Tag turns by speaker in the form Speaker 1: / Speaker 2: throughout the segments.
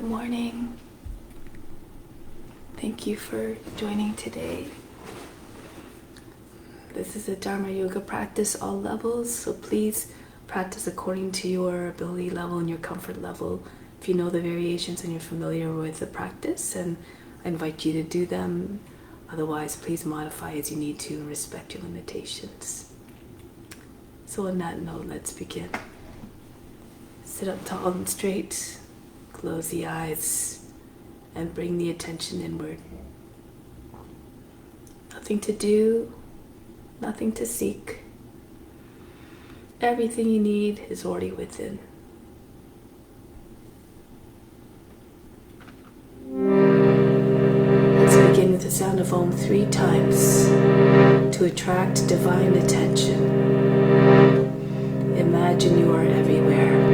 Speaker 1: Good morning. Thank you for joining today. This is a Dharma Yoga practice, all levels, so please practice according to your ability level and your comfort level. If you know the variations and you're familiar with the practice, and I invite you to do them. Otherwise, please modify as you need to and respect your limitations. So on that note, let's begin. Sit up tall and straight, close the eyes, and bring the attention inward. Nothing to do, nothing to seek. Everything you need is already within. Let's begin with the sound of Om 3 times to attract divine attention. Imagine you are everywhere.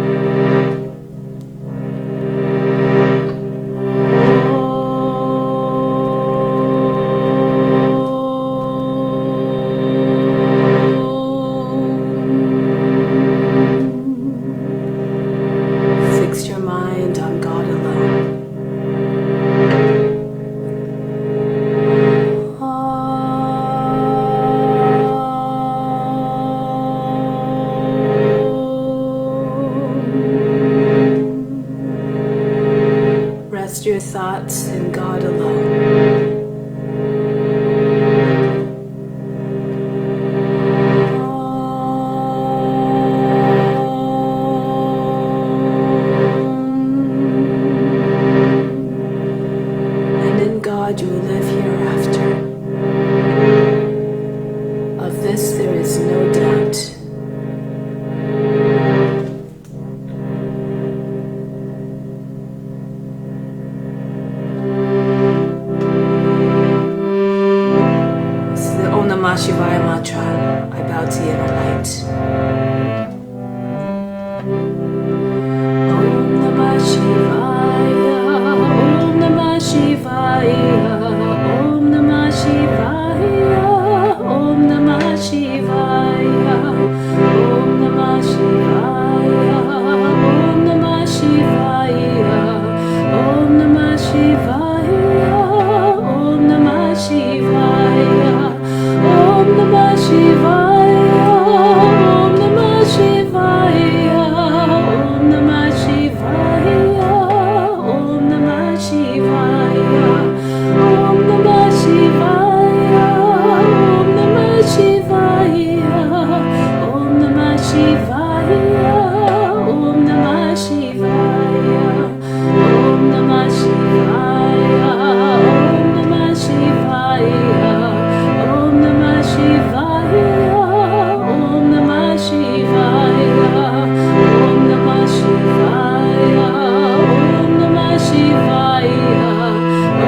Speaker 1: Your thoughts in God alone. And in God you will live hereafter. Of this there is no doubt. Shivaya mantra, I bow to you in light. Om Namah Shivaya, Om Namah Shivaya, Om Namah Shivaya, Om Namah Shivaya, Om Namah Shivaya, Om Namah Shivaya, Om Namah Shivaya, Om Namah Shivaya. Om Namah Shivaya, Om Namah Shivaya, Om Namah Shivaya, Om Namah Shivaya, Om Namah Shivaya, Om Namah Shivaya, Om Namah Shivaya, Om Namah Shivaya, Om Namah Shivaya, Om Namah Shivaya. Om Namah Shivaya, Om Namah Shivaya, Om Namah Shivaya, Om Namah Shivaya, Om Namah Shivaya,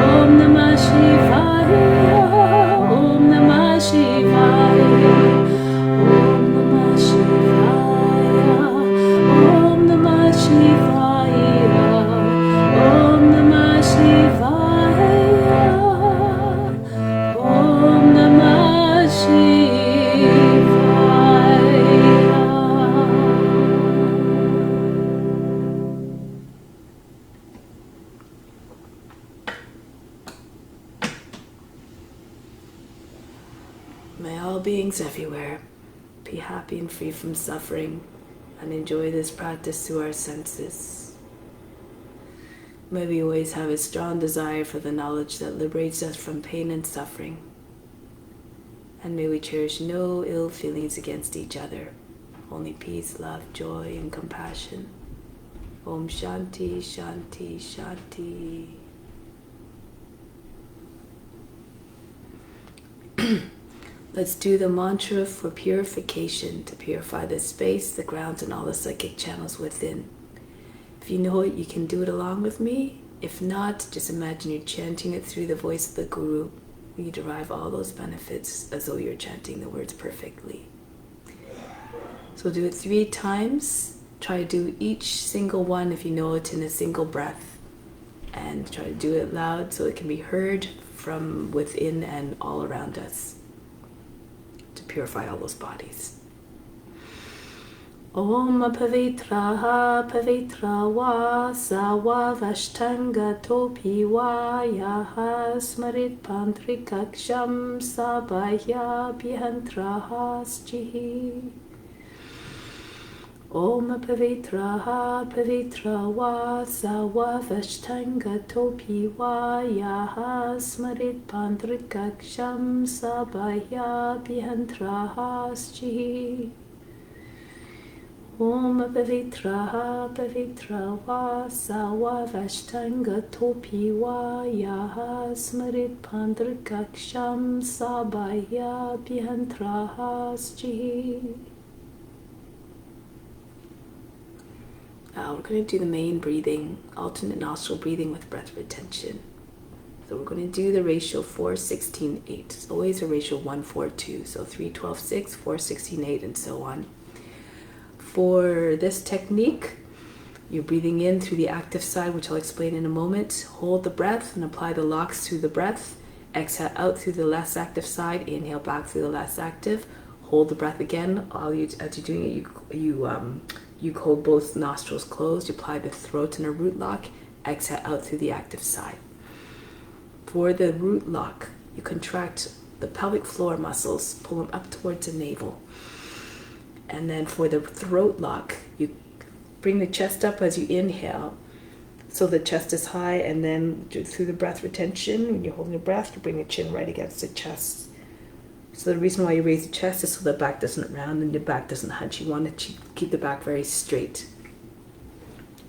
Speaker 1: Om Namah Shivaya, Om Namah Shivaya, Om Namah Shivaya, Om Namah Shivaya, Om Namah Shivaya. May all beings everywhere be happy and free from suffering and enjoy this practice through our senses. May we always have a strong desire for the knowledge that liberates us from pain and suffering. And may we cherish no ill feelings against each other, only peace, love, joy, and compassion. Om Shanti, Shanti, Shanti. Let's do the mantra for purification, to purify the space, the grounds, and all the psychic channels within. If you know it, you can do it along with me. If not, just imagine you're chanting it through the voice of the Guru. You derive all those benefits as though you're chanting the words perfectly. So do it 3 times. Try to do each single one, if you know it, in a single breath. And try to do it loud so it can be heard from within and all around us, to purify all those bodies. Om Pavitraha Pavitra Va Sawa Vashtanga Topi Va Yaha Smarit Pantrikaksham Sabaya Bhihantraha Sjihi. Om Pavitraha Pavitra Va Sawa Vashtanga Topi Va Yaha Smarit Pantrikaksham Sabaya Bhihantraha Sjihi. Om Pavitraha Pavitra Va Sawa Vashtanga Topi Va Yaha Smarit Pandrakaksham Sabaya Bhihantraha Sjihi. Now we're going to do the main breathing, alternate nostril breathing with breath retention. So we're going to do the ratio 4, 16, 8. It's always a ratio 1, 4, 2. So 3, 12, 6, 4, 16, 8, and so on. For this technique, you're breathing in through the active side, which I'll explain in a moment. Hold the breath and apply the locks through the breath. Exhale out through the less active side. Inhale back through the less active. Hold the breath again. As you're doing it, you hold both nostrils closed. You apply the throat in a root lock. Exhale out through the active side. For the root lock, you contract the pelvic floor muscles, pull them up towards the navel. And then for the throat lock, you bring the chest up as you inhale, so the chest is high, and then through the breath retention, when you're holding your breath, you bring the chin right against the chest. So the reason why you raise the chest is so the back doesn't round and the back doesn't hunch. You want to keep the back very straight.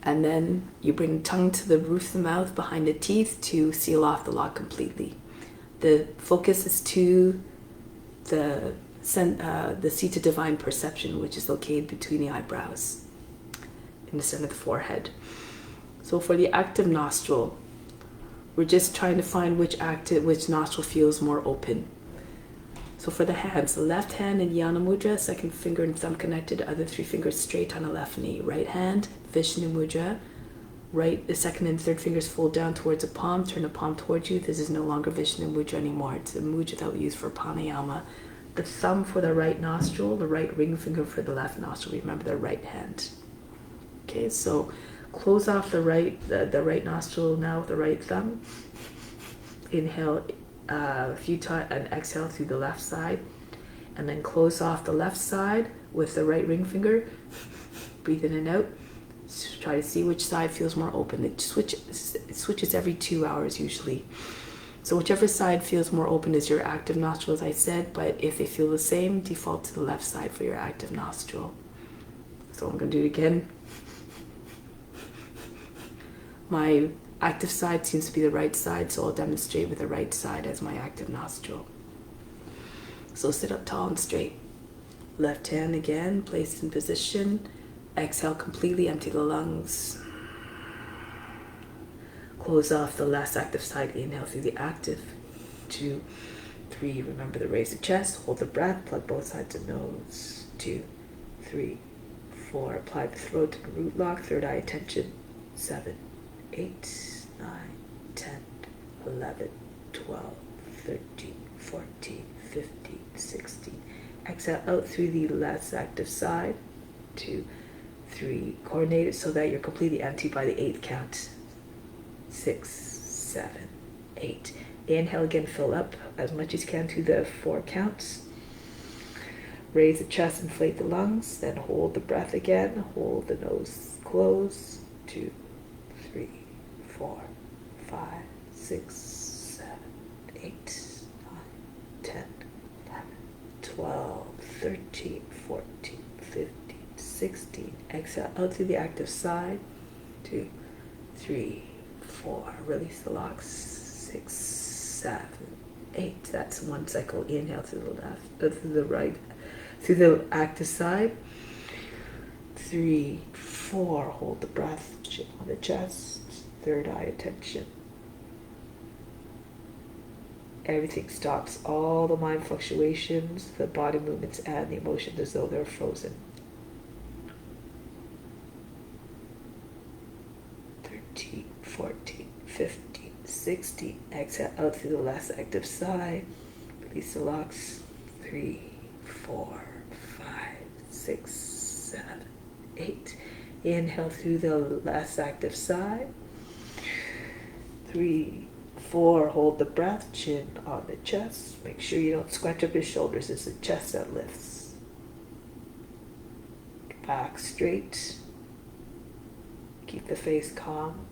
Speaker 1: And then you bring the tongue to the roof of the mouth behind the teeth to seal off the lock completely. The focus is to the seat of divine perception, which is located between the eyebrows in the center of the forehead. So for the active nostril, we're just trying to find which nostril feels more open. So for the hands, the left hand in Yana Mudra, second finger and thumb connected, other 3 fingers straight on the left knee. Right hand, Vishnu Mudra. The second and third fingers fold down towards the palm, turn the palm towards you. This is no longer Vishnu Mudra anymore. It's a mudra that we use for pranayama. The thumb for the right nostril, the right ring finger for the left nostril. Remember the right hand. Okay, so close off the right nostril now with the right thumb. Inhale a few times and exhale through the left side. And then close off the left side with the right ring finger. Breathe in and out. Try to see which side feels more open. It switches every 2 hours usually. So whichever side feels more open is your active nostril, as I said, but if they feel the same, default to the left side for your active nostril. So I'm going to do it again. My active side seems to be the right side, so I'll demonstrate with the right side as my active nostril. So sit up tall and straight. Left hand again, placed in position. Exhale completely, empty the lungs. Close off the last active side, inhale through the active. 2, 3, remember to raise the chest, hold the breath, plug both sides of the nose. 2, 3, 4, apply the throat to the root lock, third eye attention. 7, 8, 9, 10, 11, 12, 13, 14, 15, 16. Exhale out through the last active side. 2, 3, coordinate it so that you're completely empty by the 8th count. 6, 7, 8. Inhale again, fill up as much as you can to the 4 counts. Raise the chest, inflate the lungs, then hold the breath again. Hold the nose closed. 2, 3, 4, 5, 6, 7, 8, 9, 10, 11, 12, 13, 14, 15, 16. Exhale out through the active side. 2, 3, 4. Release the locks. 6, 7, 8. That's one cycle. Inhale through the left, through the right, through the active side. 3, 4. Hold the breath. Chin on the chest. Third eye attention. Everything stops. All the mind fluctuations, the body movements, and the emotions as though they're frozen. 13, 14, 15, 16. Exhale out through the last active side. Release the locks. 3, 4, 5, 6, 7, 8. Inhale through the last active side. 3, 4, hold the breath, chin on the chest. Make sure you don't scrunch up your shoulders. It's the chest that lifts. Back straight. Keep the face calm.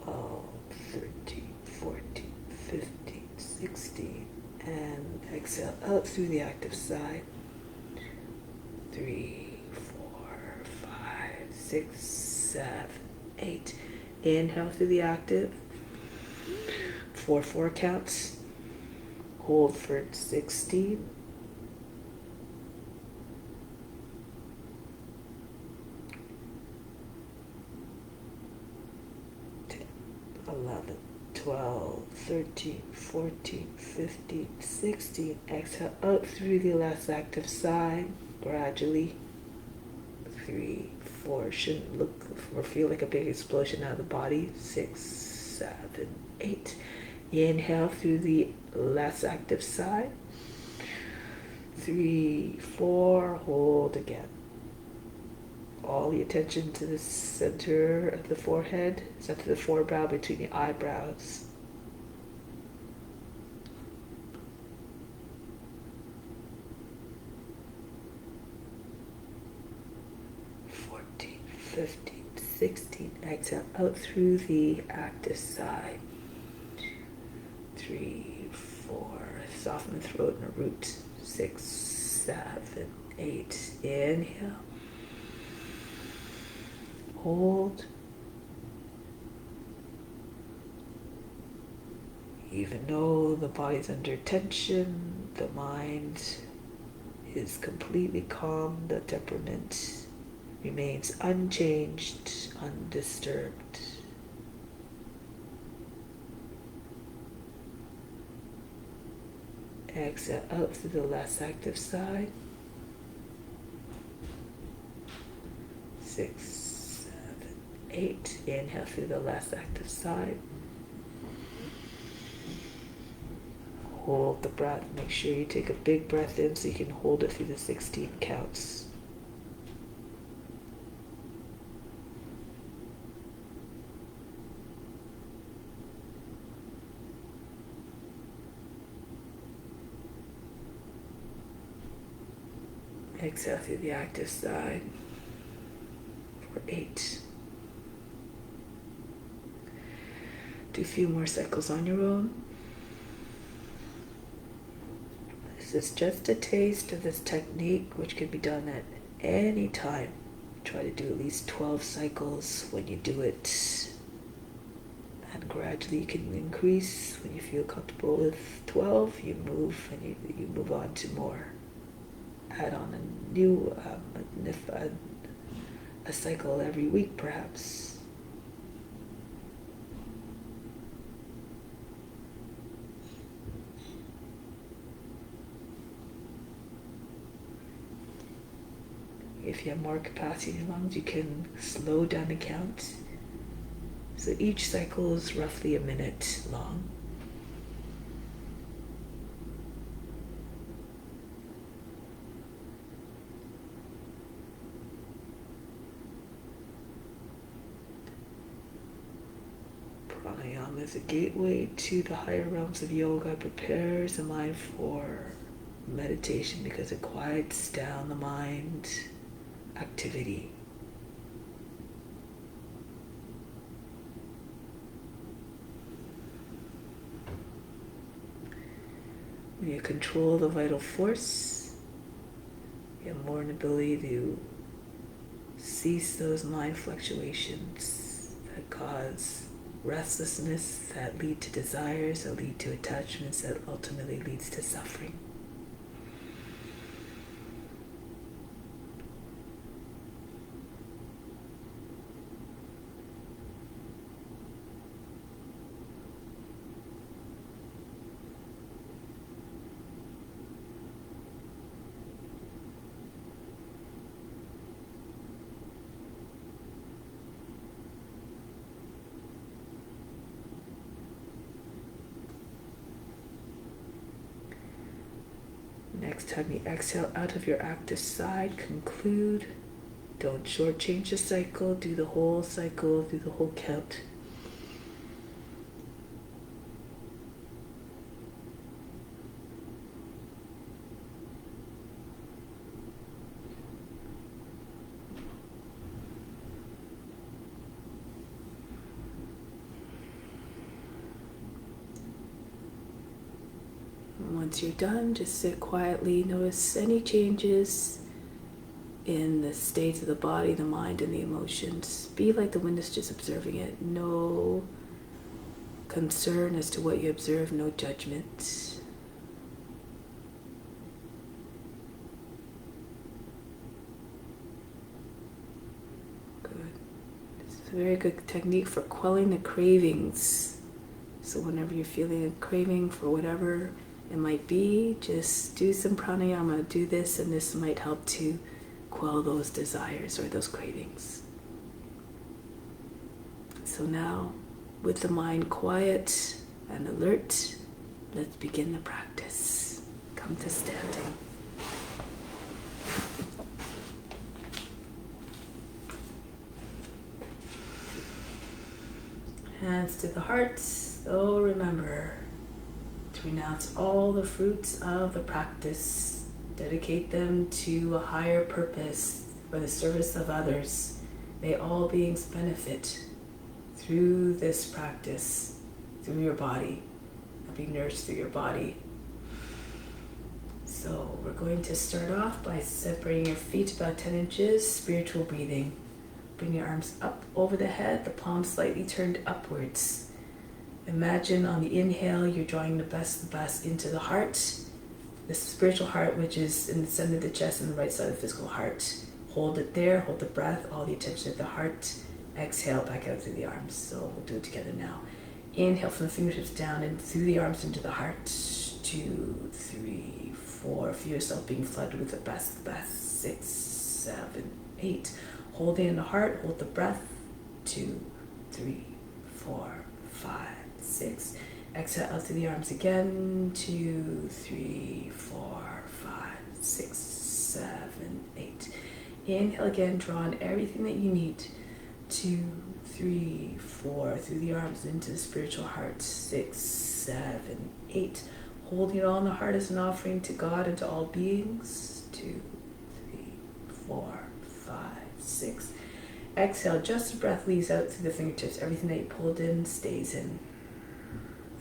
Speaker 1: 12, 13, 14, 15, 16. And exhale out through the active side. 3, 4, 5, 6, 7, 8. Inhale through the active. 4 counts. Hold for 16. 10, 11, 12, 13, 14, 15, 16. Exhale out through the last active side. Gradually. 3, 4. Shouldn't look or feel like a big explosion out of the body. 6, 7, 8. Inhale through the last active side. 3, 4. Hold again. All the attention to the center of the forehead, center of the forebrow between the eyebrows. 14, 15, 16. Exhale out through the active side. 3, 4. Soften the throat and the root. 6, 7, 8. Inhale. Hold. Even though the body's under tension, the mind is completely calm, the temperament remains unchanged, undisturbed. Exhale out through the last active side. 6, 7, 8. Inhale through the last active side. Hold the breath. Make sure you take a big breath in so you can hold it through the 16 counts. Exhale through the active side for 8. Do a few more cycles on your own. This is just a taste of this technique, which can be done at any time. Try to do at least 12 cycles when you do it. And gradually you can increase. When you feel comfortable with 12, you move and you move on to more. Add on a new, a cycle every week perhaps. If you have more capacity in your lungs, you can slow down the count. So each cycle is roughly a minute long. Pranayama is a gateway to the higher realms of yoga. It prepares the mind for meditation because it quiets down the mind activity. When you control the vital force, you have more an ability to cease those mind fluctuations that cause restlessness, that lead to desires, that lead to attachments, that ultimately leads to suffering. Next time you exhale out of your active side, conclude. Don't shortchange the cycle. Do the whole cycle, do the whole count. Once you're done, just sit quietly. Notice any changes in the state of the body, the mind, and the emotions. Be like the witness, just observing it. No concern as to what you observe, no judgment. Good. This is a very good technique for quelling the cravings. So whenever you're feeling a craving for whatever it might be, just do some pranayama, do this, and this might help to quell those desires or those cravings. So now, with the mind quiet and alert, let's begin the practice. Come to standing. Hands to the heart. So remember to renounce all the fruits of the practice. Dedicate them to a higher purpose for the service of others. May all beings benefit through this practice, through your body, and be nourished through your body. So we're going to start off by separating your feet about 10 inches, spiritual breathing. Bring your arms up over the head, the palms slightly turned upwards. Imagine on the inhale, you're drawing the best into the heart, the spiritual heart, which is in the center of the chest and the right side of the physical heart. Hold it there, hold the breath, all the attention at the heart. Exhale back out through the arms. So we'll do it together now. Inhale from the fingertips down and through the arms into the heart. 2, 3, 4. Feel yourself being flooded with the best. 6, 7, 8. Hold in the heart, hold the breath. 2, 3, 4, 5, 6. Exhale out through the arms again. 2, 3, 4, 5, 6, 7, 8. Inhale again, draw in everything that you need. 2, 3, 4. Through the arms into the spiritual heart. 6, 7, 8. Holding it all in the heart as an offering to God and to all beings. 2, 3, 4, 5, 6. Exhale, just the breath leaves out through the fingertips. Everything that you pulled in stays in.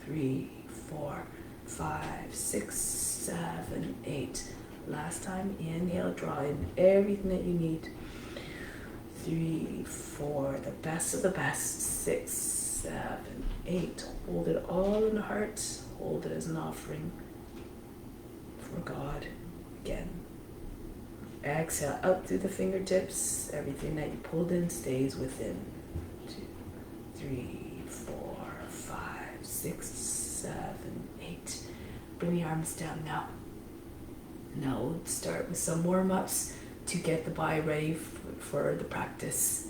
Speaker 1: 3, 4, 5, 6, 7, 8. Last time, inhale, draw in everything that you need. 3, 4, the best of the best. 6, 7, 8. Hold it all in the heart. Hold it as an offering for God. Again. Exhale out through the fingertips. Everything that you pulled in stays within. 2, 3, 4, 5, 6, 7, 8. Bring the arms down now. Now we'll start with some warm-ups to get the body ready for the practice.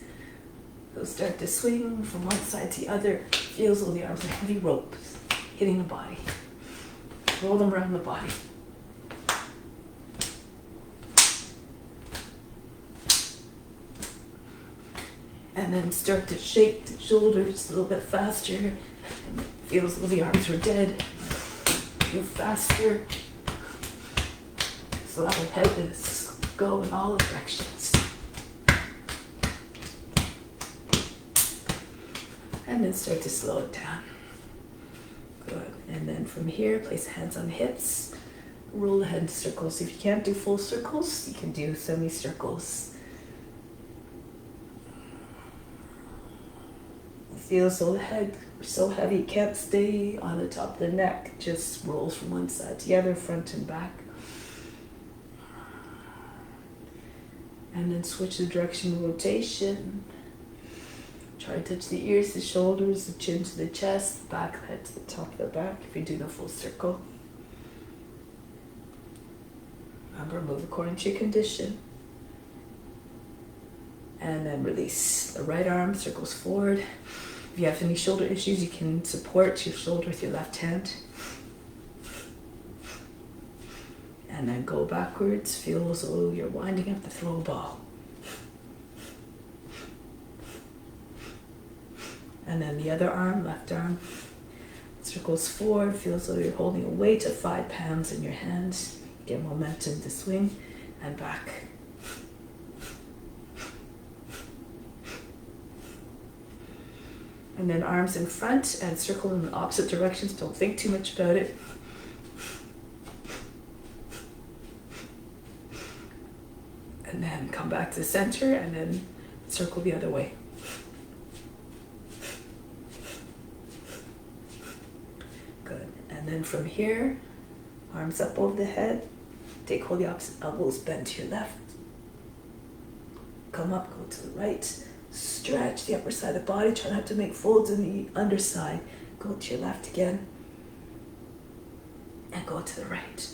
Speaker 1: We'll start to swing from one side to the other. Feels all the arms are heavy ropes hitting the body. Roll them around the body. And then start to shake the shoulders a little bit faster. Feels as though the arms are dead. Move faster. So that will help us go in all directions. And then start to slow it down. Good. And then from here, place the hands on the hips. Roll the head in circles. If you can't do full circles, you can do semicircles. Feel so the head so heavy, can't stay on the top of the neck. Just rolls from one side to the other, front and back. And then switch the direction of rotation. Try to touch the ears, the shoulders, the chin to the chest, the back of the head to the top of the back if you do the full circle. Remember, move according to your condition. And then release. The right arm circles forward. If you have any shoulder issues, you can support your shoulder with your left hand. And then go backwards. Feel as though you're winding up to throw a ball. And then the other arm, left arm, circles forward. Feel as though you're holding a weight of 5 pounds in your hands. Get momentum to swing and back. And then arms in front and circle in the opposite directions. Don't think too much about it. And then come back to the center and then circle the other way. Good. And then from here, arms up over the head. Take hold of the opposite elbows, bend to your left. Come up, go to the right. Stretch the upper side of the body. Try not to make folds in the underside. Go to your left again. And go to the right.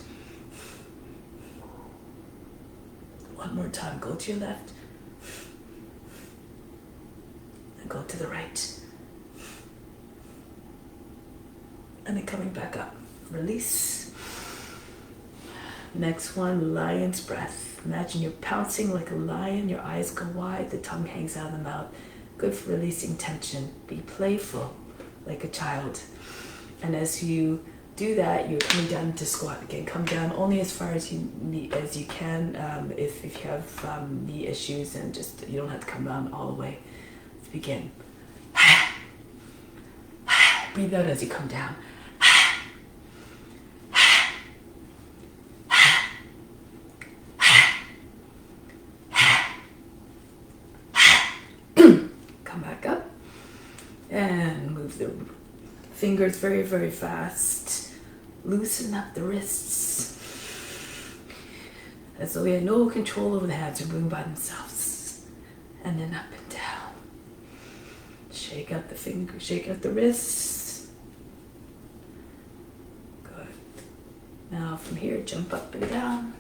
Speaker 1: One more time. Go to your left. And go to the right. And then coming back up. Release. Next one, lion's breath. Imagine you're pouncing like a lion, your eyes go wide, the tongue hangs out of the mouth. Good for releasing tension. Be playful, like a child. And as you do that, you're coming down to squat again. Come down only as far as you can. If you have knee issues, and just you don't have to come down all the way. Let's begin. Breathe out as you come down. The fingers very, very fast. Loosen up the wrists. As though we had no control over the hands, they're moving by themselves. And then up and down. Shake out the fingers, shake out the wrists. Good. Now from here, jump up and down.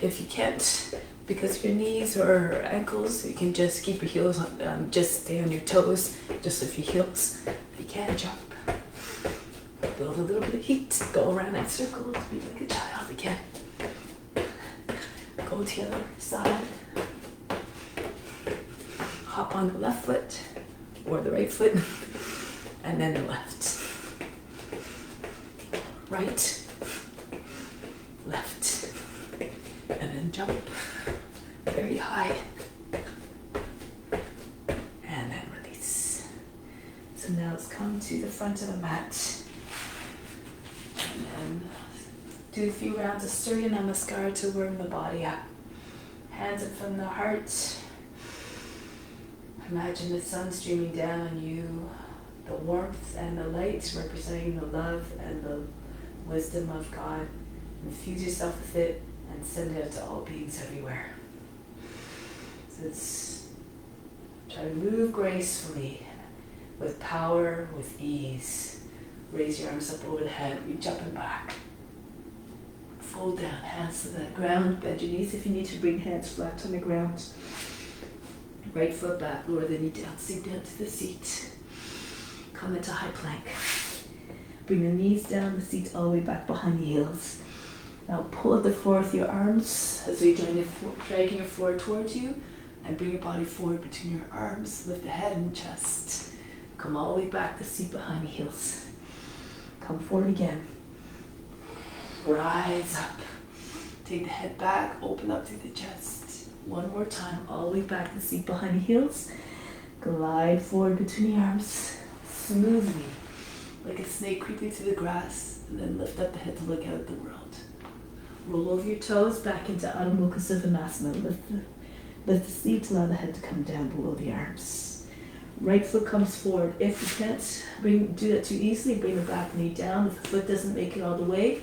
Speaker 1: If you can't, because of your knees or ankles, you can just keep your heels on, just stay on your toes, just lift your heels. If you can't jump, build a little bit of heat, go around that circle, be like a child again. Go to the other side. Hop on the left foot or the right foot, and then the left. Right, left, and then jump very high, and then release. So now let's come to the front of the mat, and then do a few rounds of Surya Namaskar to warm the body up. Hands up from the heart. Imagine the sun streaming down on you, the warmth and the light representing the love and the wisdom of God. Infuse yourself with it and send it out to all beings everywhere. So it's try to move gracefully, with power, with ease. Raise your arms up over the head, reach up and back. Fold down, hands to the ground, bend your knees if you need to, bring hands flat on the ground. Right foot back, lower the knee down, sink down to the seat. Come into high plank. Bring the knees down, the seat all the way back behind the heels. Now pull up the floor with your arms as we join the dragging your floor towards you, and bring your body forward between your arms. Lift the head and chest. Come all the way back, the seat behind the heels. Come forward again. Rise up. Take the head back, open up through the chest. One more time, all the way back, the seat behind the heels. Glide forward between the arms, smoothly, like a snake creeping through the grass, and then lift up the head to look out at the world. Roll over your toes back into Adho Mukha Svanasana. Lift the seat, allow the head to come down below the arms. Right foot comes forward. If you can't do that too easily, bring the back knee down. If the foot doesn't make it all the way,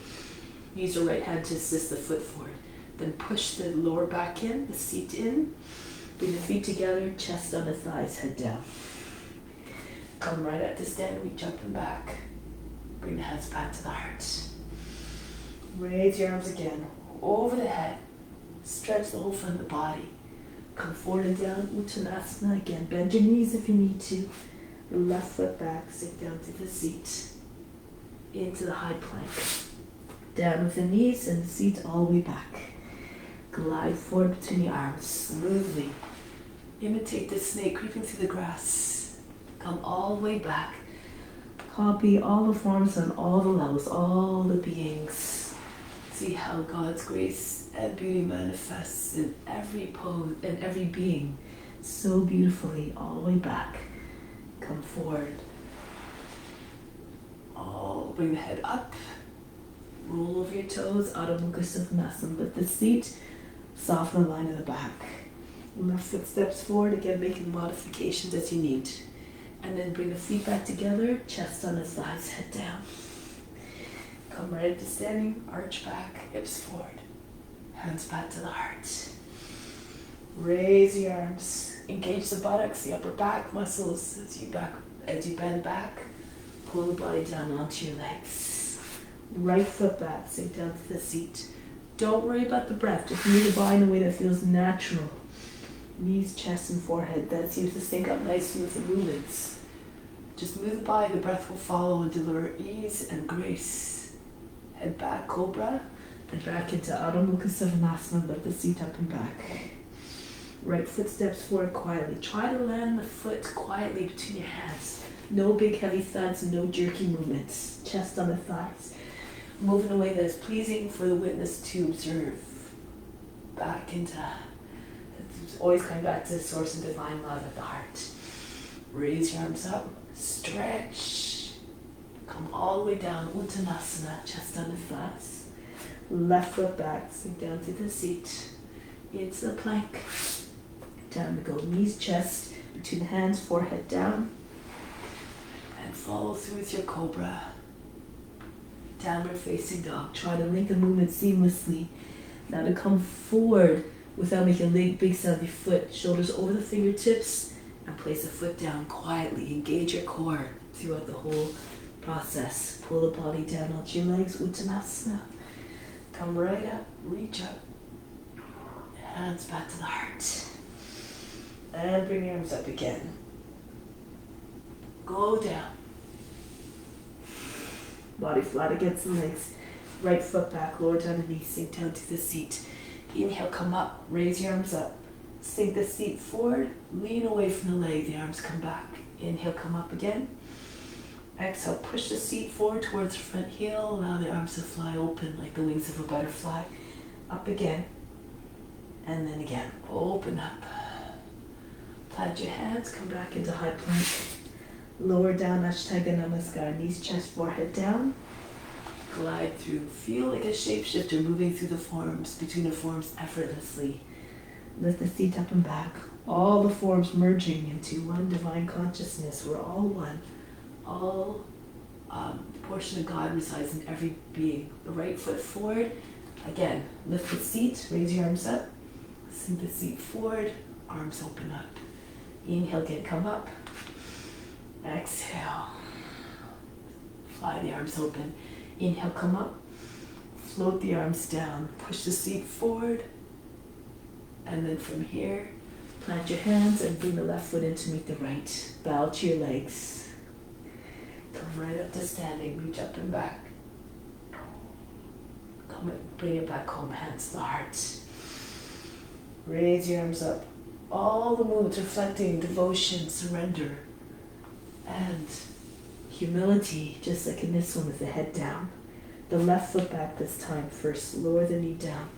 Speaker 1: use your right hand to assist the foot forward. Then push the lower back in, the seat in. Bring the feet together, chest on the thighs, head down. Come right at the stand, reach up and back. Bring the hands back to the heart. Raise your arms again, over the head. Stretch the whole front of the body. Come forward and down, Uttanasana again. Bend your knees if you need to. Left foot back, sink down to the seat. Into the high plank. Down with the knees and the seat all the way back. Glide forward between your arms smoothly. Imitate the snake creeping through the grass. Come all the way back. Copy all the forms on all the levels, all the beings. See how God's grace and beauty manifests in every pose and every being so beautifully all the way back. Come forward. Bring the head up. Roll over your toes, Adho Mukha Svanasana. Lift the seat, soften the line of the back. Left foot steps forward, again making modifications as you need. And then bring the feet back together, chest on the thighs, head down. Come right into standing, arch back, hips forward. Hands back to the heart. Raise your arms, engage the buttocks, the upper back muscles as you bend back. Pull the body down onto your legs. Right foot back, sink down to the seat. Don't worry about the breath, just move the body in a way that feels natural. Knees, chest, and forehead, that seems to sync up nicely with the movements. Just move the body, the breath will follow and deliver ease and grace. Head back, cobra, and back into Adho Mukha Svanasana, lift the seat up and back. Right foot steps forward quietly. Try to land the foot quietly between your hands. No big heavy thuds, no jerky movements. Chest on the thighs. Move in a way that is pleasing for the witness to observe. Back into, always coming back to the source and divine love at the heart. Raise your arms up, stretch. Come all the way down, Uttanasana, chest on the thighs. Left foot back, sink down to the seat. Into the plank. Down to go, knees, chest, between hands, forehead down. And follow through with your cobra. Downward facing dog. Try to link the movement seamlessly. Now to come forward without making a big sound of your foot. Shoulders over the fingertips and place the foot down quietly. Engage your core throughout the whole process. Pull the body down onto your legs, Uttanasana. Come right up, reach up. Hands back to the heart. And bring your arms up again. Go down. Body flat against the legs. Right foot back, lower down the knee, sink down to the seat. Inhale, come up, raise your arms up. Sink the seat forward, lean away from the leg, the arms come back. Inhale, come up again. Exhale, push the seat forward towards the front heel. Allow the arms to fly open like the wings of a butterfly. Up again. And then again, open up. Plant your hands, come back into high plank. Lower down, Ashtanga Namaskar, knees, chest, forehead down. Glide through, feel like a shapeshifter moving through the forms, between the forms effortlessly. Lift the seat up and back, all the forms merging into one divine consciousness. We're all one. All portion of God resides in every being. The right foot forward, again, lift the seat, raise your arms up, sink the seat forward, arms open up. Inhale, again, come up. Exhale. Fly the arms open. Inhale, come up. Float the arms down. Push the seat forward. And then from here, plant your hands and bring the left foot in to meet the right. Bow to your legs. Come right up to standing. Reach up and back. Come and bring it back home. Hands to the heart. Raise your arms up. All the movements reflecting devotion, surrender, and humility, just like in this one with the head down. The left foot back this time first. Lower the knee down.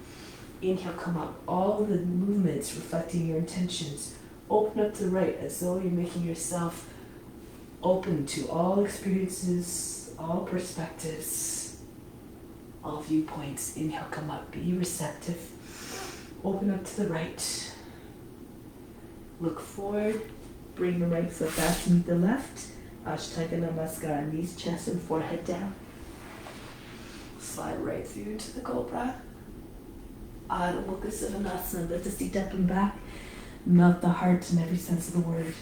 Speaker 1: Inhale, come up. All the movements reflecting your intentions. Open up to the right as though you're making yourself open to all experiences, all perspectives, all viewpoints. Inhale, come up. Be receptive. Open up to the right. Look forward. Bring the right foot back to meet the left. Ashtanga Namaskar, knees, chest, and forehead down. Slide right through into the cobra. Adho Mukha Svanasana. Lift the seat up and back. Melt the heart in every sense of the word.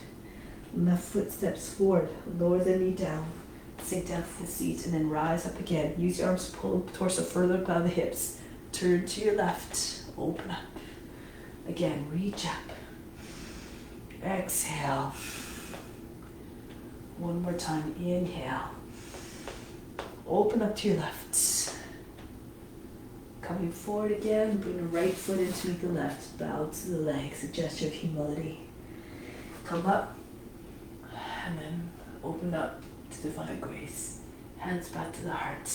Speaker 1: Left foot steps forward. Lower the knee down. Sink down to the seat and then rise up again. Use your arms to pull the torso further up out of the hips. Turn to your left. Open up. Again, reach up. Exhale. One more time. Inhale. Open up to your left. Coming forward again, bring the right foot in to meet the left. Bow to the legs, a gesture of humility. Come up, and then open up to divine grace. Hands back to the heart.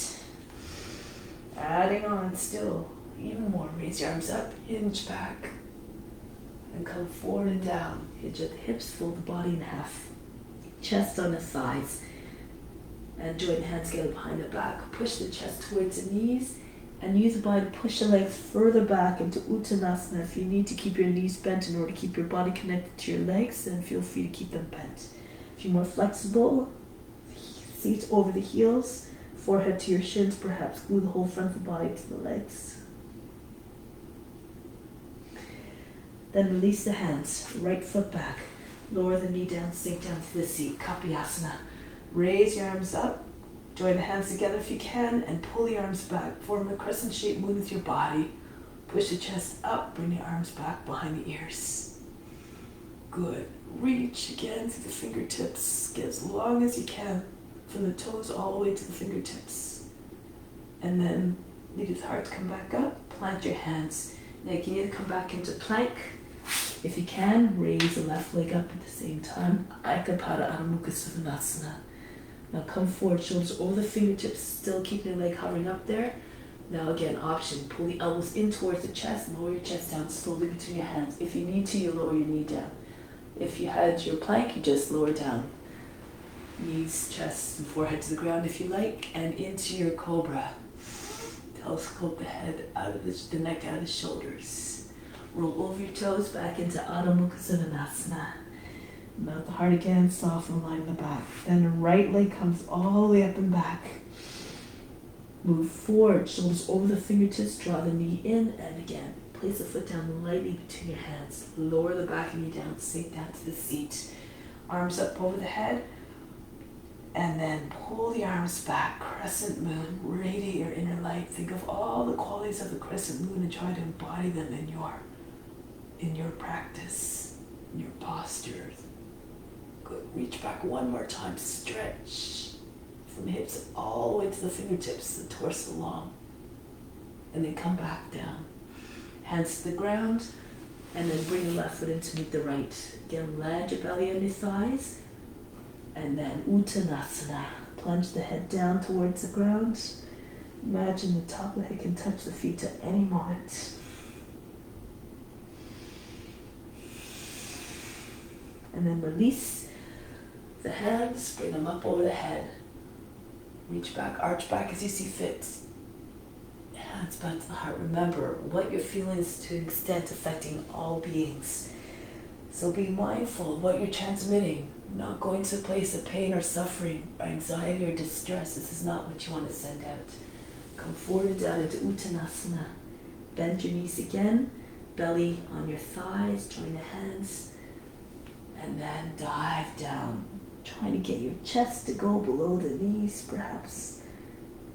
Speaker 1: Adding on still, even more. Raise your arms up, hinge back, and come forward and down. Hinge at the hips, fold the body in half. Chest on the thighs. And join the hands together behind the back. Push the chest towards the knees. And use the body to push the legs further back into Uttanasana. If you need to keep your knees bent in order to keep your body connected to your legs, then feel free to keep them bent. If you're more flexible, seat over the heels, forehead to your shins, perhaps glue the whole front of the body to the legs. Then release the hands, right foot back, lower the knee down, sink down to the seat, Kapiyasana. Raise your arms up. Join the hands together if you can and pull the arms back. Form a crescent shape moon with your body. Push the chest up, bring the arms back behind the ears. Good. Reach again to the fingertips. Get as long as you can from the toes all the way to the fingertips. And then leave the heart to come back up. Plant your hands. Now you can either come back into plank. If you can, raise the left leg up at the same time. Ekapada Adho Mukha Svanasana. Now come forward, shoulders over the fingertips, still keeping the leg hovering up there. Now again, option, pull the elbows in towards the chest, lower your chest down slowly between your hands. If you need to, you lower your knee down. If you had your plank, you just lower down. Knees, chest, and forehead to the ground if you like, and into your cobra. Telescope the head out of the neck out of the shoulders. Roll over your toes back into Adho Mukha Svanasana. Melt the heart again, soften the line in the back. Then the right leg comes all the way up and back. Move forward, shoulders over the fingertips, draw the knee in, and again, place the foot down lightly between your hands. Lower the back knee down, sink down to the seat. Arms up over the head, and then pull the arms back. Crescent moon, radiate your inner light. Think of all the qualities of the crescent moon and try to embody them in your practice, in your posture. Good. Reach back one more time. Stretch from the hips all the way to the fingertips, the torso long. And then come back down. Hands to the ground. And then bring the left foot in to meet the right. Again, land your belly on your thighs. And then Uttanasana. Plunge the head down towards the ground. Imagine the top of the head can touch the feet at any moment. And then release the hands, bring them up over the head. Reach back, arch back as you see fit. Hands back to the heart. Remember, what you're feeling is to an extent affecting all beings. So be mindful of what you're transmitting. Not going to a place of pain or suffering, or anxiety or distress. This is not what you want to send out. Come forward and down into Uttanasana. Bend your knees again. Belly on your thighs. Join the hands. And then dive down. Trying to get your chest to go below the knees, perhaps.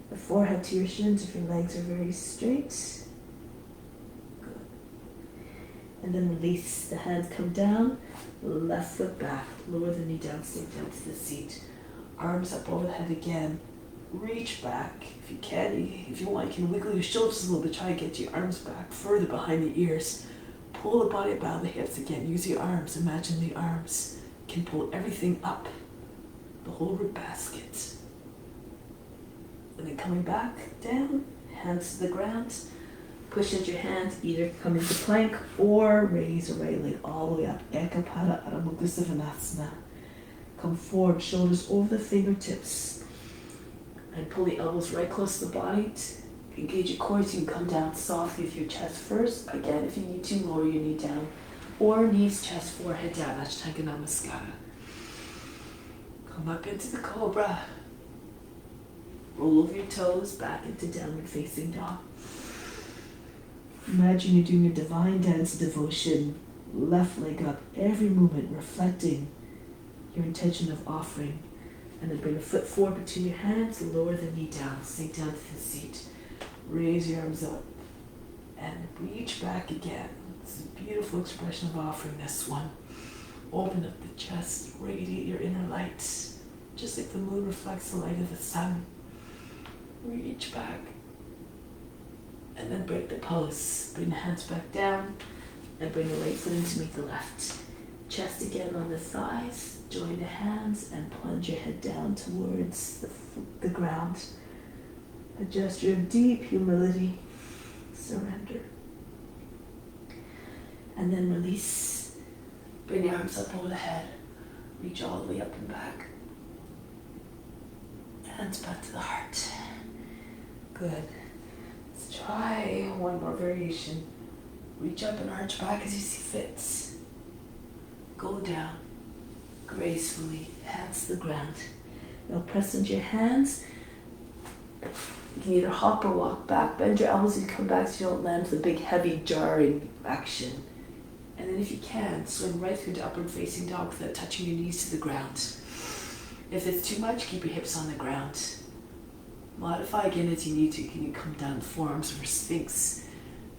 Speaker 1: The forehead to your shins if your legs are very straight. Good. And then release. The hands come down. Left foot back. Lower the knee down, sink down to the seat. Arms up over the head again. Reach back. If you can, if you want, you can wiggle your shoulders a little bit. Try to get your arms back further behind the ears. Pull the body up out of the hips again. Use your arms. Imagine the arms can pull everything up. The whole rib basket. And then coming back down, hands to the ground. Push at your hands, either come into plank or raise the right leg all the way up. Ekapada Adho Mukha Svanasana. Come forward, shoulders over the fingertips. And pull the elbows right close to the body. Engage your core so you can come down softly with your chest first. Again, if you need to, lower your knee down. Or knees, chest, forehead down. Ashtanga Namaskara. Come up into the cobra. Roll over your toes, back into downward facing dog. Imagine you're doing a divine dance devotion. Left leg up, every movement reflecting your intention of offering. And then bring the foot forward between your hands, lower the knee down, sink down to the seat. Raise your arms up and reach back again. It's a beautiful expression of offering, this one. Open up the chest, radiate your inner light, just like the moon reflects the light of the sun. Reach back. And then break the pose. Bring the hands back down and bring the right foot in to meet the left. Chest again on the thighs. Join the hands and plunge your head down towards the ground. A gesture of deep humility, surrender. And then release. Bring the arms up over the head. Reach all the way up and back. Hands back to the heart. Good. Let's try one more variation. Reach up and arch back as you see fit. Go down gracefully, hands to the ground. Now press into your hands. You can either hop or walk back. Bend your elbows and come back so you don't land with a big, heavy, jarring action. And then if you can, swing right through to upward facing dog without touching your knees to the ground. If it's too much, keep your hips on the ground. Modify again as you need to. Can you come down forearms for Sphinx?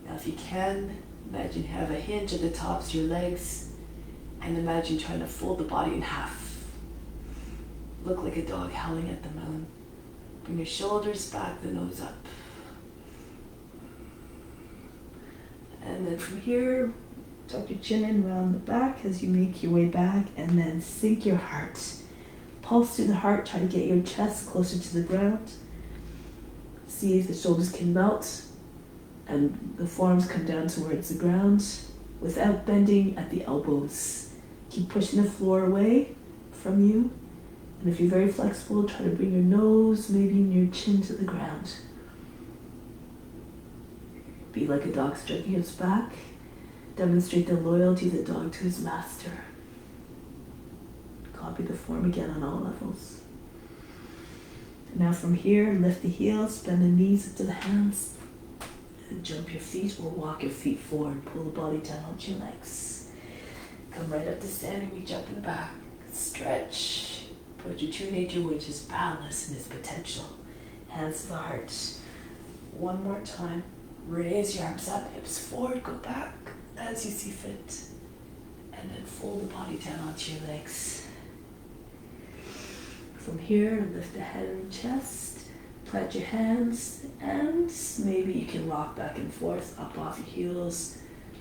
Speaker 1: Now if you can, imagine you have a hinge at the tops of your legs and imagine trying to fold the body in half. Look like a dog howling at the moon. Bring your shoulders back, the nose up. And then from here, tuck your chin in around the back as you make your way back, and then sink your heart. Pulse through the heart, try to get your chest closer to the ground. See if the shoulders can melt and the forearms come down towards the ground without bending at the elbows. Keep pushing the floor away from you. And if you're very flexible, try to bring your nose, maybe your chin to the ground. Be like a dog striking its back. Demonstrate the loyalty of the dog to his master. Copy the form again on all levels. And now from here, lift the heels, bend the knees up to the hands, and jump your feet or walk your feet forward. Pull the body down onto your legs. Come right up to standing, reach up in the back. Stretch. Put your true nature, which is boundless in its potential. Hands to the heart. One more time. Raise your arms up, hips forward, go back as you see fit. And then fold the body down onto your legs. From here, lift the head and chest. Plant your hands, and maybe you can rock back and forth, up off your heels,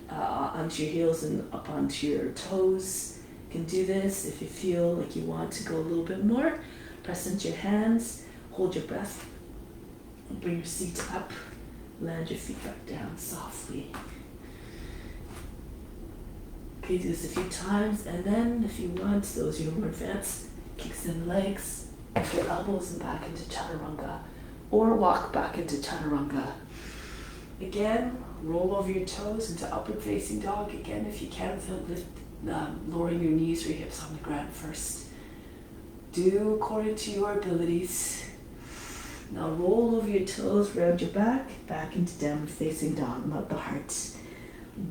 Speaker 1: onto your heels and up onto your toes. You can do this if you feel like you want to go a little bit more. Press into your hands, hold your breath, and bring your seat up. Land your feet back down softly. Okay, do this a few times, and then if you want, those who are more advanced, kickstand legs, your elbows and back into chaturanga, or walk back into chaturanga. Again, roll over your toes into upward facing dog. Again, if you can, lowering your knees or your hips on the ground first. Do according to your abilities. Now roll over your toes, round your back into downward facing dog, not the heart.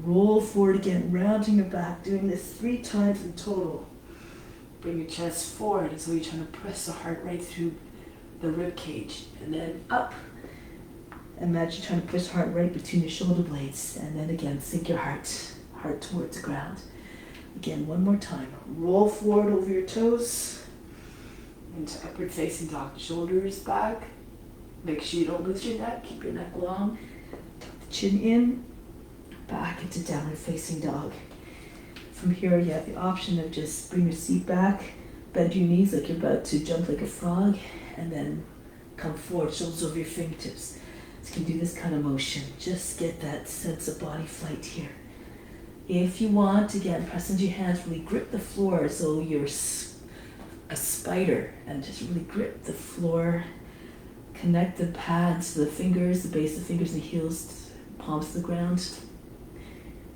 Speaker 1: Roll forward again, rounding your back, doing this 3 times in total. Bring your chest forward as though you're trying to press the heart right through the rib cage. And then up. Imagine trying to push the heart right between your shoulder blades. And then again, sink your heart towards the ground. Again, one more time. Roll forward over your toes into upward facing dog. Shoulders back. Make sure you don't lose your neck. Keep your neck long. Tuck the chin in. Back into downward facing dog. From here, you have the option of just bring your seat back, bend your knees like you're about to jump like a frog, and then come forward, shoulders over your fingertips. So you can do this kind of motion. Just get that sense of body flight here. If you want, again, press into your hands, really grip the floor as though you're a spider, and just really grip the floor. Connect the pads to the fingers, the base of the fingers and the heels, palms to the ground,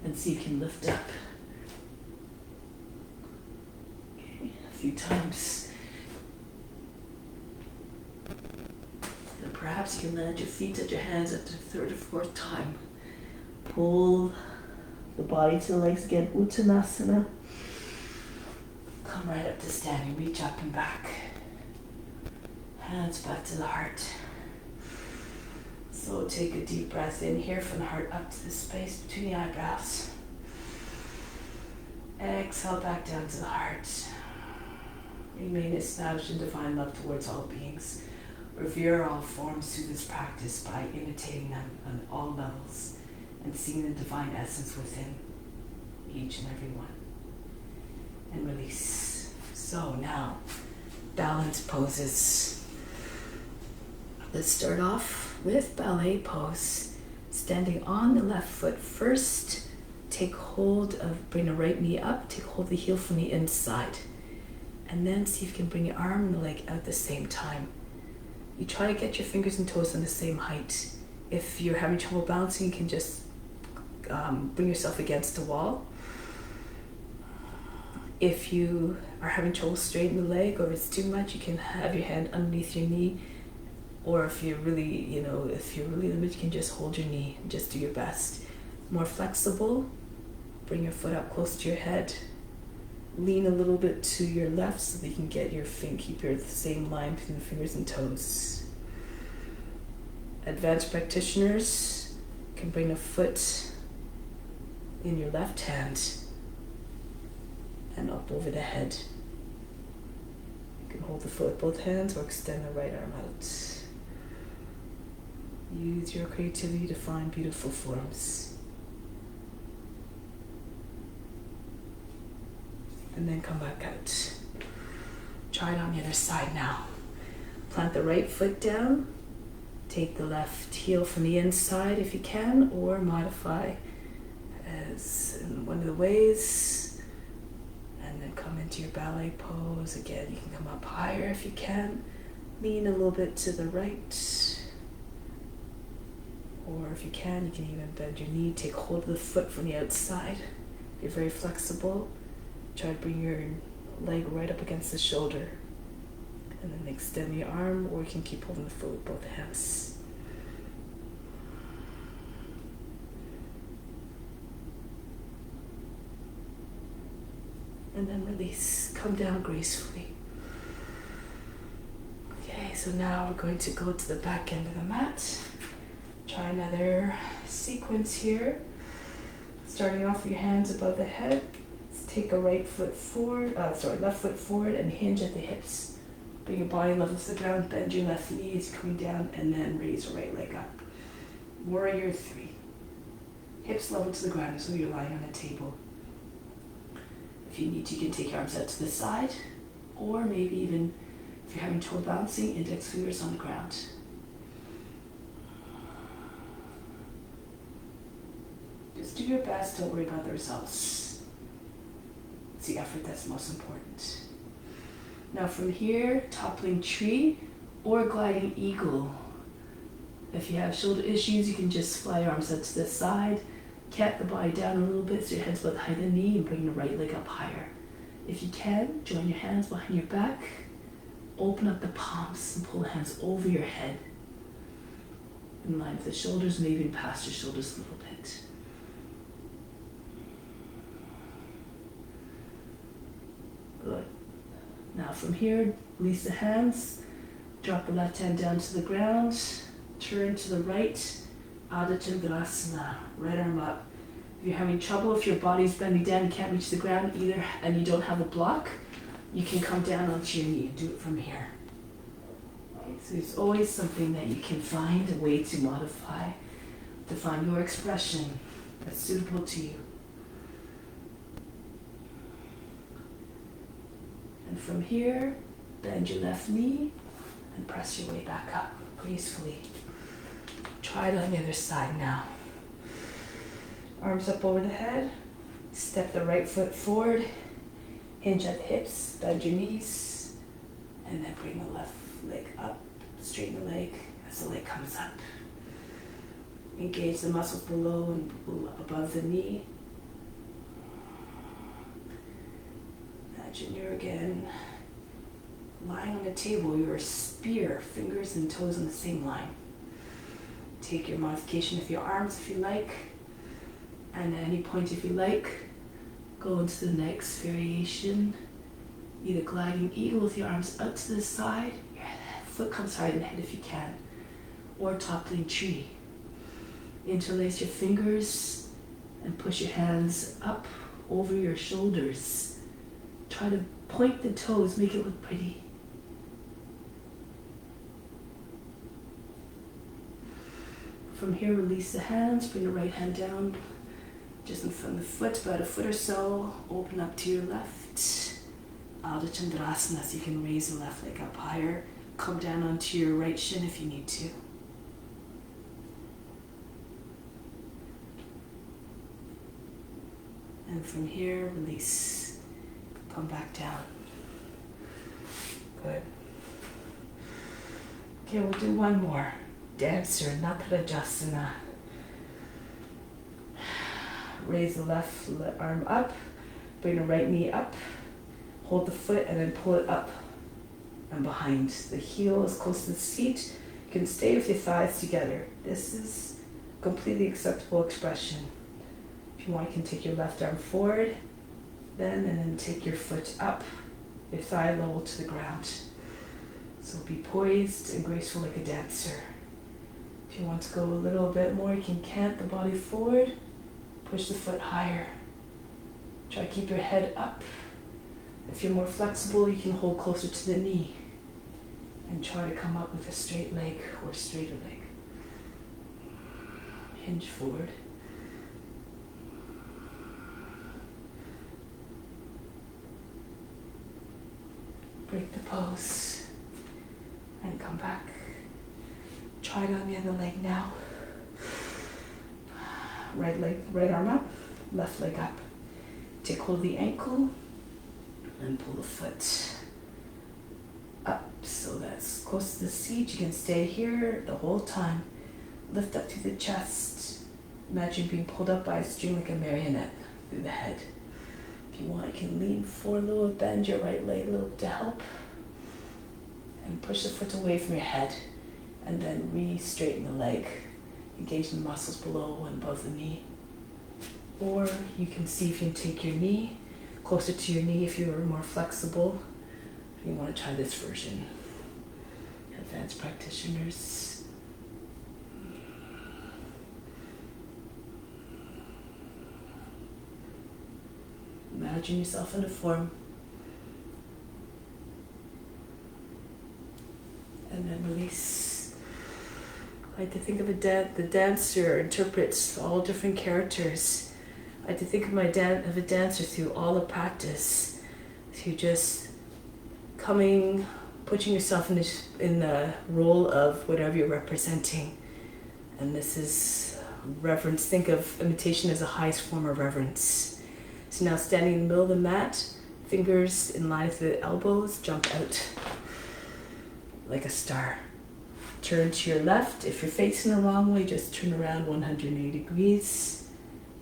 Speaker 1: and see if you can lift up. Okay, a few times. And perhaps you can land your feet at your hands up to the 3rd or 4th time. Pull the body to the legs again, Uttanasana. Come right up to standing, reach up and back. Hands back to the heart. So take a deep breath in here from the heart up to the space between the eyebrows. Exhale back down to the heart. Remain established in divine love towards all beings. Revere all forms through this practice by imitating them on all levels and seeing the divine essence within each and every one. And release. So now, balance poses. Let's start off with ballet pose. Standing on the left foot first, take hold of, bring the right knee up, take hold of the heel from the inside. And then see if you can bring your arm and the leg out at the same time. You try to get your fingers and toes on the same height. If you're having trouble balancing, you can just bring yourself against the wall. If you are having trouble straightening the leg, or if it's too much, you can have your hand underneath your knee. Or if you're really, limited, you can just hold your knee and just do your best. More flexible, bring your foot up close to your head. Lean a little bit to your left so that you can get your keep the same line between the fingers and toes. Advanced practitioners can bring a foot in your left hand and up over the head. You can hold the foot with both hands or extend the right arm out. Use your creativity to find beautiful forms. And then come back out. Try it on the other side now. Plant the right foot down. Take the left heel from the inside if you can, or modify as in one of the ways. And then come into your ballet pose. Again, you can come up higher if you can. Lean a little bit to the right. Or if you can even bend your knee. Take hold of the foot from the outside. You're very flexible. Try to bring your leg right up against the shoulder. And then extend the arm, or you can keep holding the foot with both hands. And then release. Come down gracefully. Okay, so now we're going to go to the back end of the mat. Try another sequence here. Starting off with your hands above the head. Take a left foot forward and hinge at the hips. Bring your body level to the ground, bend your left knee as you're coming down, and then raise your right leg up. Warrior 3. Hips level to the ground as though you're lying on a table. If you need to, you can take your arms out to the side, or maybe even if you're having trouble balancing, index fingers on the ground. Just do your best, don't worry about the results. It's the effort that's most important. Now from here, toppling tree or gliding eagle. If you have shoulder issues, you can just fly your arms out to the side, cat the body down a little bit so your head's about the height of the knee, and bring the right leg up higher. If you can, join your hands behind your back, open up the palms and pull the hands over your head. In line with the shoulders, maybe even past your shoulders a little bit. Good. Now from here, release the hands, drop the left hand down to the ground, turn to the right, Adho Chandrasana, right arm up. If you're having trouble, if your body's bending down, you can't reach the ground either, and you don't have a block, you can come down onto your knee and do it from here. Okay, so there's always something that you can find a way to modify, to find your expression that's suitable to you. And from here, bend your left knee and press your way back up gracefully. Try it on the other side now. Arms up over the head. Step the right foot forward. Hinge at the hips. Bend your knees. And then bring the left leg up. Straighten the leg as the leg comes up. Engage the muscles below and above the knee. Imagine you're again lying on a table, your spear, fingers and toes on the same line. Take your modification with your arms if you like, and at any point if you like, go into the next variation. Either gliding eagle with your arms out to the side, your foot comes higher than the head if you can, or toppling tree. Interlace your fingers and push your hands up over your shoulders. Try to point the toes, make it look pretty. from here, release the hands, bring the right hand down, just in front of the foot, about a foot or so. Open up to your left. Ardha Chandrasana, so you can raise the left leg up higher. Come down onto your right shin if you need to. And from here, release. Come back down. Good. Okay, we'll do one more. Dancer, Naprajasana. Raise the left arm up. Bring the right knee up. Hold the foot and then pull it up and behind. The heel is close to the seat. You can stay with your thighs together. This is completely acceptable expression. If you want, you can take your left arm forward, and then take your foot up, your thigh level to the ground. So be poised and graceful like a dancer. If you want to go a little bit more, you can cant the body forward, push the foot higher. Try to keep your head up. If you're more flexible, you can hold closer to the knee and try to come up with a straight leg or straighter leg. Hinge forward. Break the pose and come back. Try it on the other leg now. Right arm up, left leg up. Take hold of the ankle and pull the foot up so that's close to the seat. You can stay here the whole time. Lift up to the chest. Imagine being pulled up by a string like a marionette through the head. If you want, you can lean forward a little, bend your right leg a little to help, and push the foot away from your head, and then re-straighten the leg. Engage the muscles below and above the knee. Or you can see if you can take your knee closer to your knee if you are more flexible. If you want to try this version. Advanced practitioners. Imagine yourself in a form. And then release. I like to think of the dancer interprets all different characters. I like to think of a dancer through all the practice, through just putting yourself in the role of whatever you're representing. And this is reverence. Think of imitation as the highest form of reverence. So now standing in the middle of the mat, fingers in line with the elbows, jump out like a star. Turn to your left. If you're facing the wrong way, just turn around 180 degrees.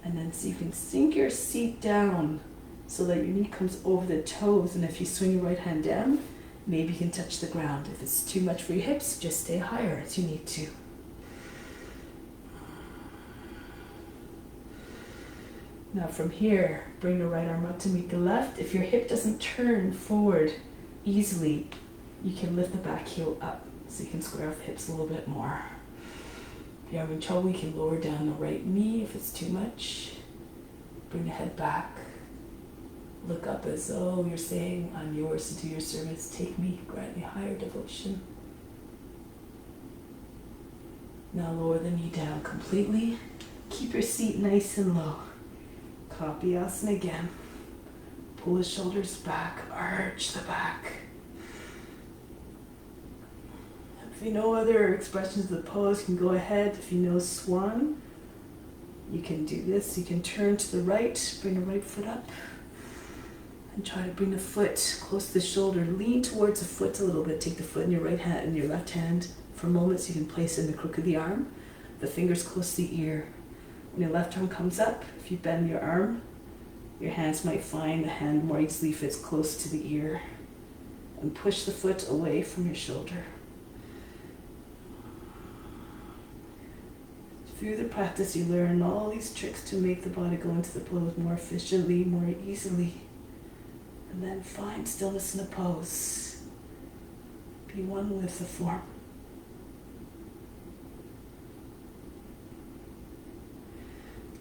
Speaker 1: And then so you can sink your seat down so that your knee comes over the toes. And if you swing your right hand down, maybe you can touch the ground. If it's too much for your hips, just stay higher as you need to. Now from here, bring the right arm up to meet the left. If your hip doesn't turn forward easily, you can lift the back heel up so you can square off the hips a little bit more. If you're having trouble, you can lower down the right knee if it's too much. Bring the head back. Look up as though you're saying, I'm yours to do your service. Take me, grant me higher devotion. Now lower the knee down completely. Keep your seat nice and low. Kapiyasana again. Pull the shoulders back, arch the back. If you know other expressions of the pose, you can go ahead. If you know swan, you can do this. You can turn to the right, bring the right foot up, and try to bring the foot close to the shoulder. Lean towards the foot a little bit. Take the foot in your right hand and your left hand for a moment so you can place it in the crook of the arm. The fingers close to the ear. When your left arm comes up, if you bend your arm, your hands might find the hand more easily if it's close to the ear. And push the foot away from your shoulder. Through the practice, you learn all these tricks to make the body go into the pose more efficiently, more easily. And then find stillness in the pose. Be one with the form.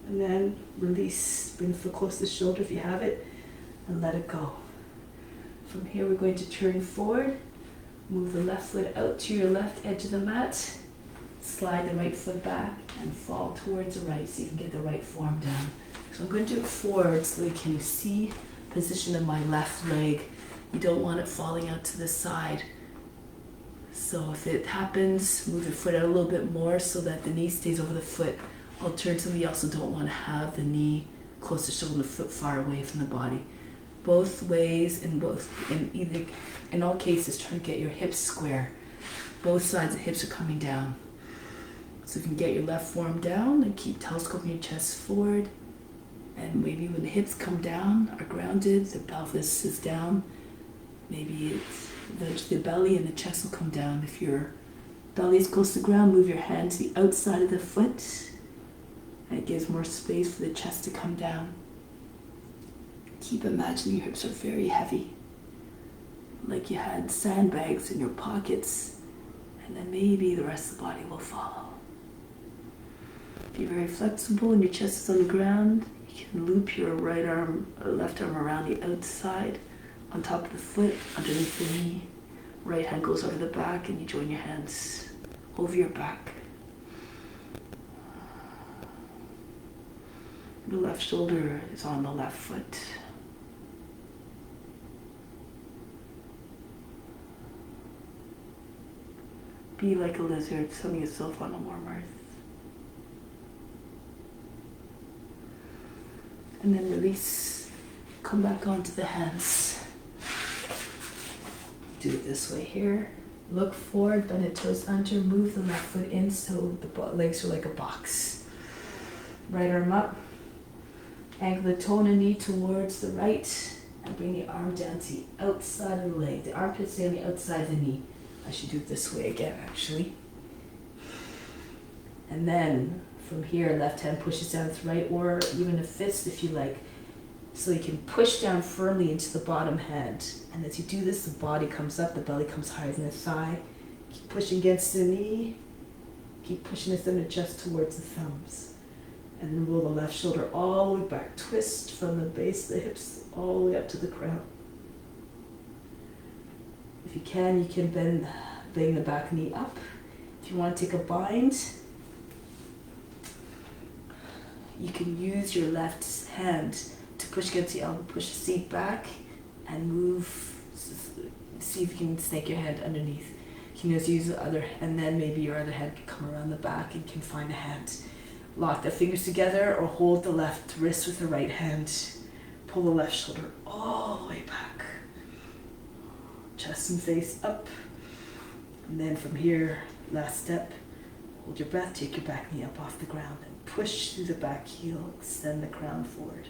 Speaker 1: And then release, bring the foot close to the shoulder if you have it, and let it go. From here, we're going to turn forward, move the left foot out to your left edge of the mat, Slide the right foot back and fall towards the right so you can get the right form down. So I'm going to do it forward so you can see position of my left leg. You don't want it falling out to the side. So if it happens, move your foot out a little bit more so that the knee stays over the foot. Alternatively, you also don't want to have the knee close to shoulder, the foot far away from the body. Both ways, in all cases, try to get your hips square. Both sides of the hips are coming down. So you can get your left forearm down and keep telescoping your chest forward. And maybe when the hips come down, are grounded, the pelvis is down, maybe the belly and the chest will come down. If your belly is close to the ground, move your hand to the outside of the foot. And it gives more space for the chest to come down. Keep imagining your hips are very heavy, like you had sandbags in your pockets, and then maybe the rest of the body will follow. Be very flexible and your chest is on the ground. You can loop your right arm or left arm around the outside, on top of the foot, underneath the knee. Right hand goes over the back and you join your hands over your back. The left shoulder is on the left foot. Be like a lizard, sunning yourself on a warm earth. And then release, come back onto the hands. Do it this way here. Look forward, bend the toes under, move the left foot in so the legs are like a box. Right arm up, angle the toe and the knee towards the right, and bring the arm down to the outside of the leg. The armpits stay on the outside of the knee. I should do it this way again, actually. And then from here, left hand pushes down to the right, or even a fist if you like. So you can push down firmly into the bottom hand. And as you do this, the body comes up, the belly comes higher than the thigh. Keep pushing against the knee. Keep pushing the thumb just towards the thumbs. And then roll the left shoulder all the way back. Twist from the base of the hips all the way up to the crown. If you can bend the back knee up. If you want to take a bind, you can use your left hand to push against the elbow, push the seat back, and move. See if you can snake your head underneath. You can just use the other, and then maybe your other hand can come around the back and can find a hand. Lock the fingers together or hold the left wrist with the right hand. Pull the left shoulder all the way back. Chest and face up. And then from here, last step, hold your breath, take your back knee up off the ground and push through the back heel, extend the crown forward.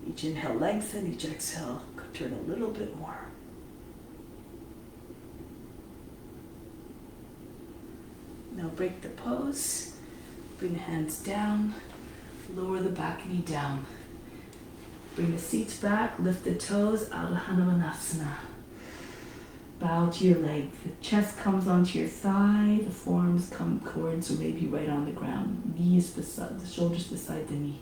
Speaker 1: Each inhale lengthen, each exhale turn a little bit more. Now break the pose, bring the hands down, lower the back knee down. Bring the seats back, lift the toes, Adho Hanumanasana. Bow to your leg. The chest comes onto your thigh, the forearms come towards or maybe right on the ground. Knees beside, the shoulders beside the knee.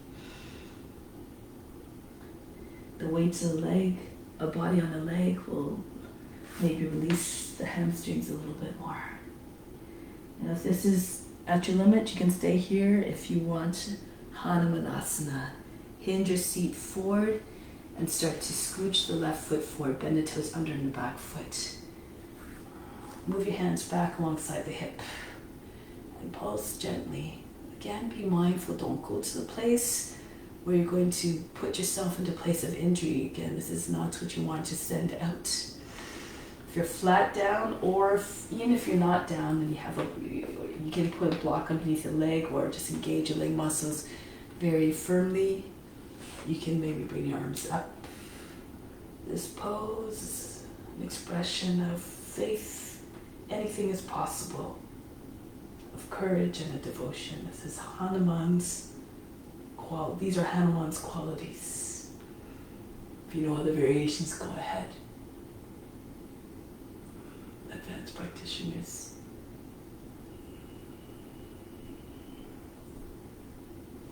Speaker 1: The weight of the leg, a body on the leg will maybe release the hamstrings a little bit more. And if this is at your limit, you can stay here. If you want Hanumanasana, hinge your seat forward and start to scooch the left foot forward. Bend the toes under in the back foot. Move your hands back alongside the hip and pulse gently. Again, be mindful, don't go to the place where you're going to put yourself into a place of injury. Again, this is not what you want to send out. If you're flat down, or even if you're not down and you can put a block underneath your leg or just engage your leg muscles very firmly. You can maybe bring your arms up. This pose is an expression of faith. Anything is possible. Of courage and a devotion. This is these are Hanuman's qualities. If you know other variations, go ahead. Advanced practitioners.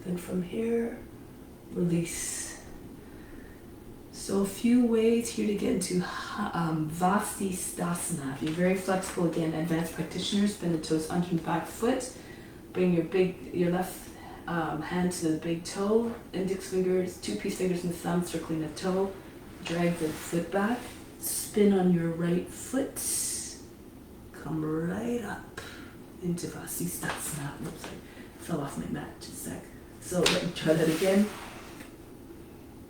Speaker 1: Then from here, release. So a few ways here to get into Vasisthasana. If you're very flexible, again, advanced practitioners, bend the toes under the back foot. Bring your left hand to the big toe, index fingers, two piece fingers and the thumb circling the toe. Drag the foot back. Spin on your right foot. Come right up into Vasisthasana. Oops, I fell off my mat just a sec. So let me try that again.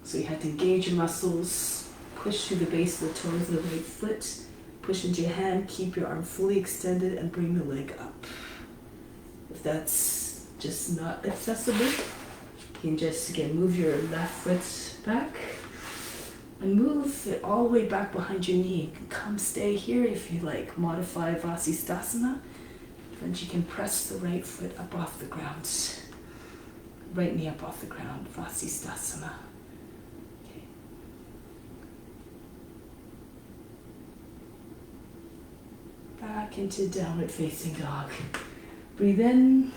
Speaker 1: So you have to engage your muscles, push through the base of the toes of the right foot, push into your hand, keep your arm fully extended and bring the leg up. If that's just not accessible, you can just, again, move your left foot back and move it all the way back behind your knee. You can come stay here if you like, modify Vasisthasana. Then you can press the right foot up off the ground, right knee up off the ground, Vasisthasana. Back into downward facing dog. Breathe in,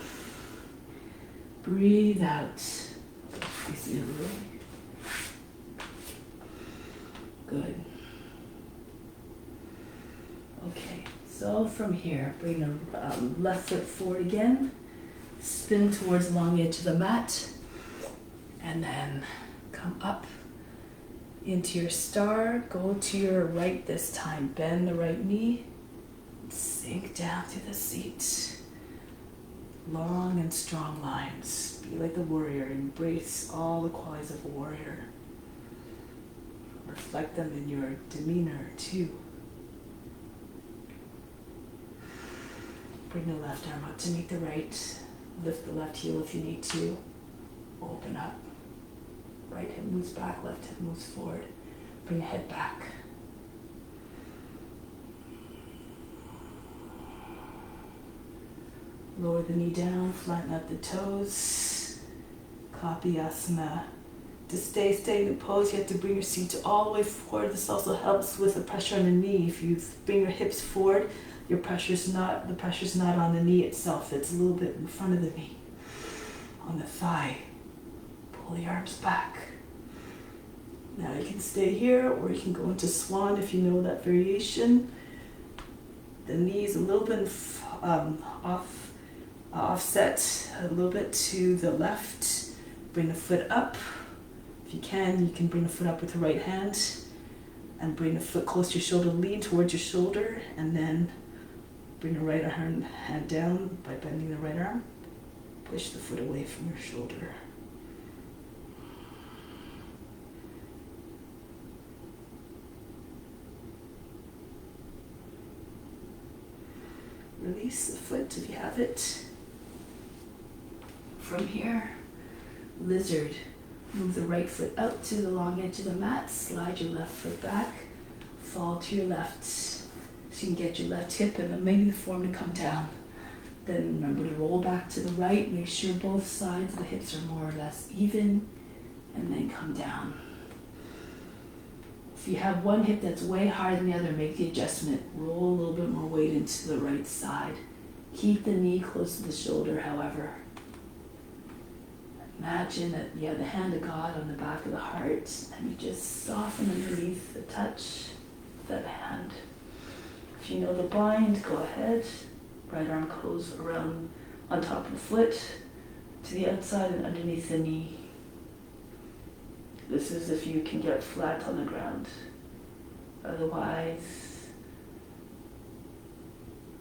Speaker 1: breathe out. Good. Okay, so from here, bring the left foot forward again, spin towards the long edge of the mat, and then come up into your star. Go to your right this time, bend the right knee. Sink down to the seat. Long and strong lines. Be like the warrior. Embrace all the qualities of a warrior. Reflect them in your demeanor too. Bring the left arm up to meet the right. Lift the left heel if you need to. Open up. Right hip moves back, left hip moves forward. Bring your head back. Lower the knee down, flatten out the toes. Kapiyasana. To stay in the pose, you have to bring your seat all the way forward. This also helps with the pressure on the knee. If you bring your hips forward, the pressure's not on the knee itself. It's a little bit in front of the knee. On the thigh. Pull the arms back. Now you can stay here, or you can go into swan if you know that variation. The knees a little bit offset a little bit to the left. Bring the foot up. If you can bring the foot up with the right hand and bring the foot close to your shoulder, lean towards your shoulder, and then bring the right hand down by bending the right arm. Push the foot away from your shoulder. Release the foot if you have it. From here, lizard. Move the right foot out to the long edge of the mat. Slide your left foot back. Fall to your left. So you can get your left hip and maybe the form to come down. Then remember to roll back to the right. Make sure both sides of the hips are more or less even. And then come down. If you have one hip that's way higher than the other, make the adjustment. Roll a little bit more weight into the right side. Keep the knee close to the shoulder, however. Imagine that you have the hand of God on the back of the heart, and you just soften underneath the touch of that hand. If you know the bind, go ahead. Right arm goes around on top of the foot, to the outside and underneath the knee. This is if you can get flat on the ground. Otherwise,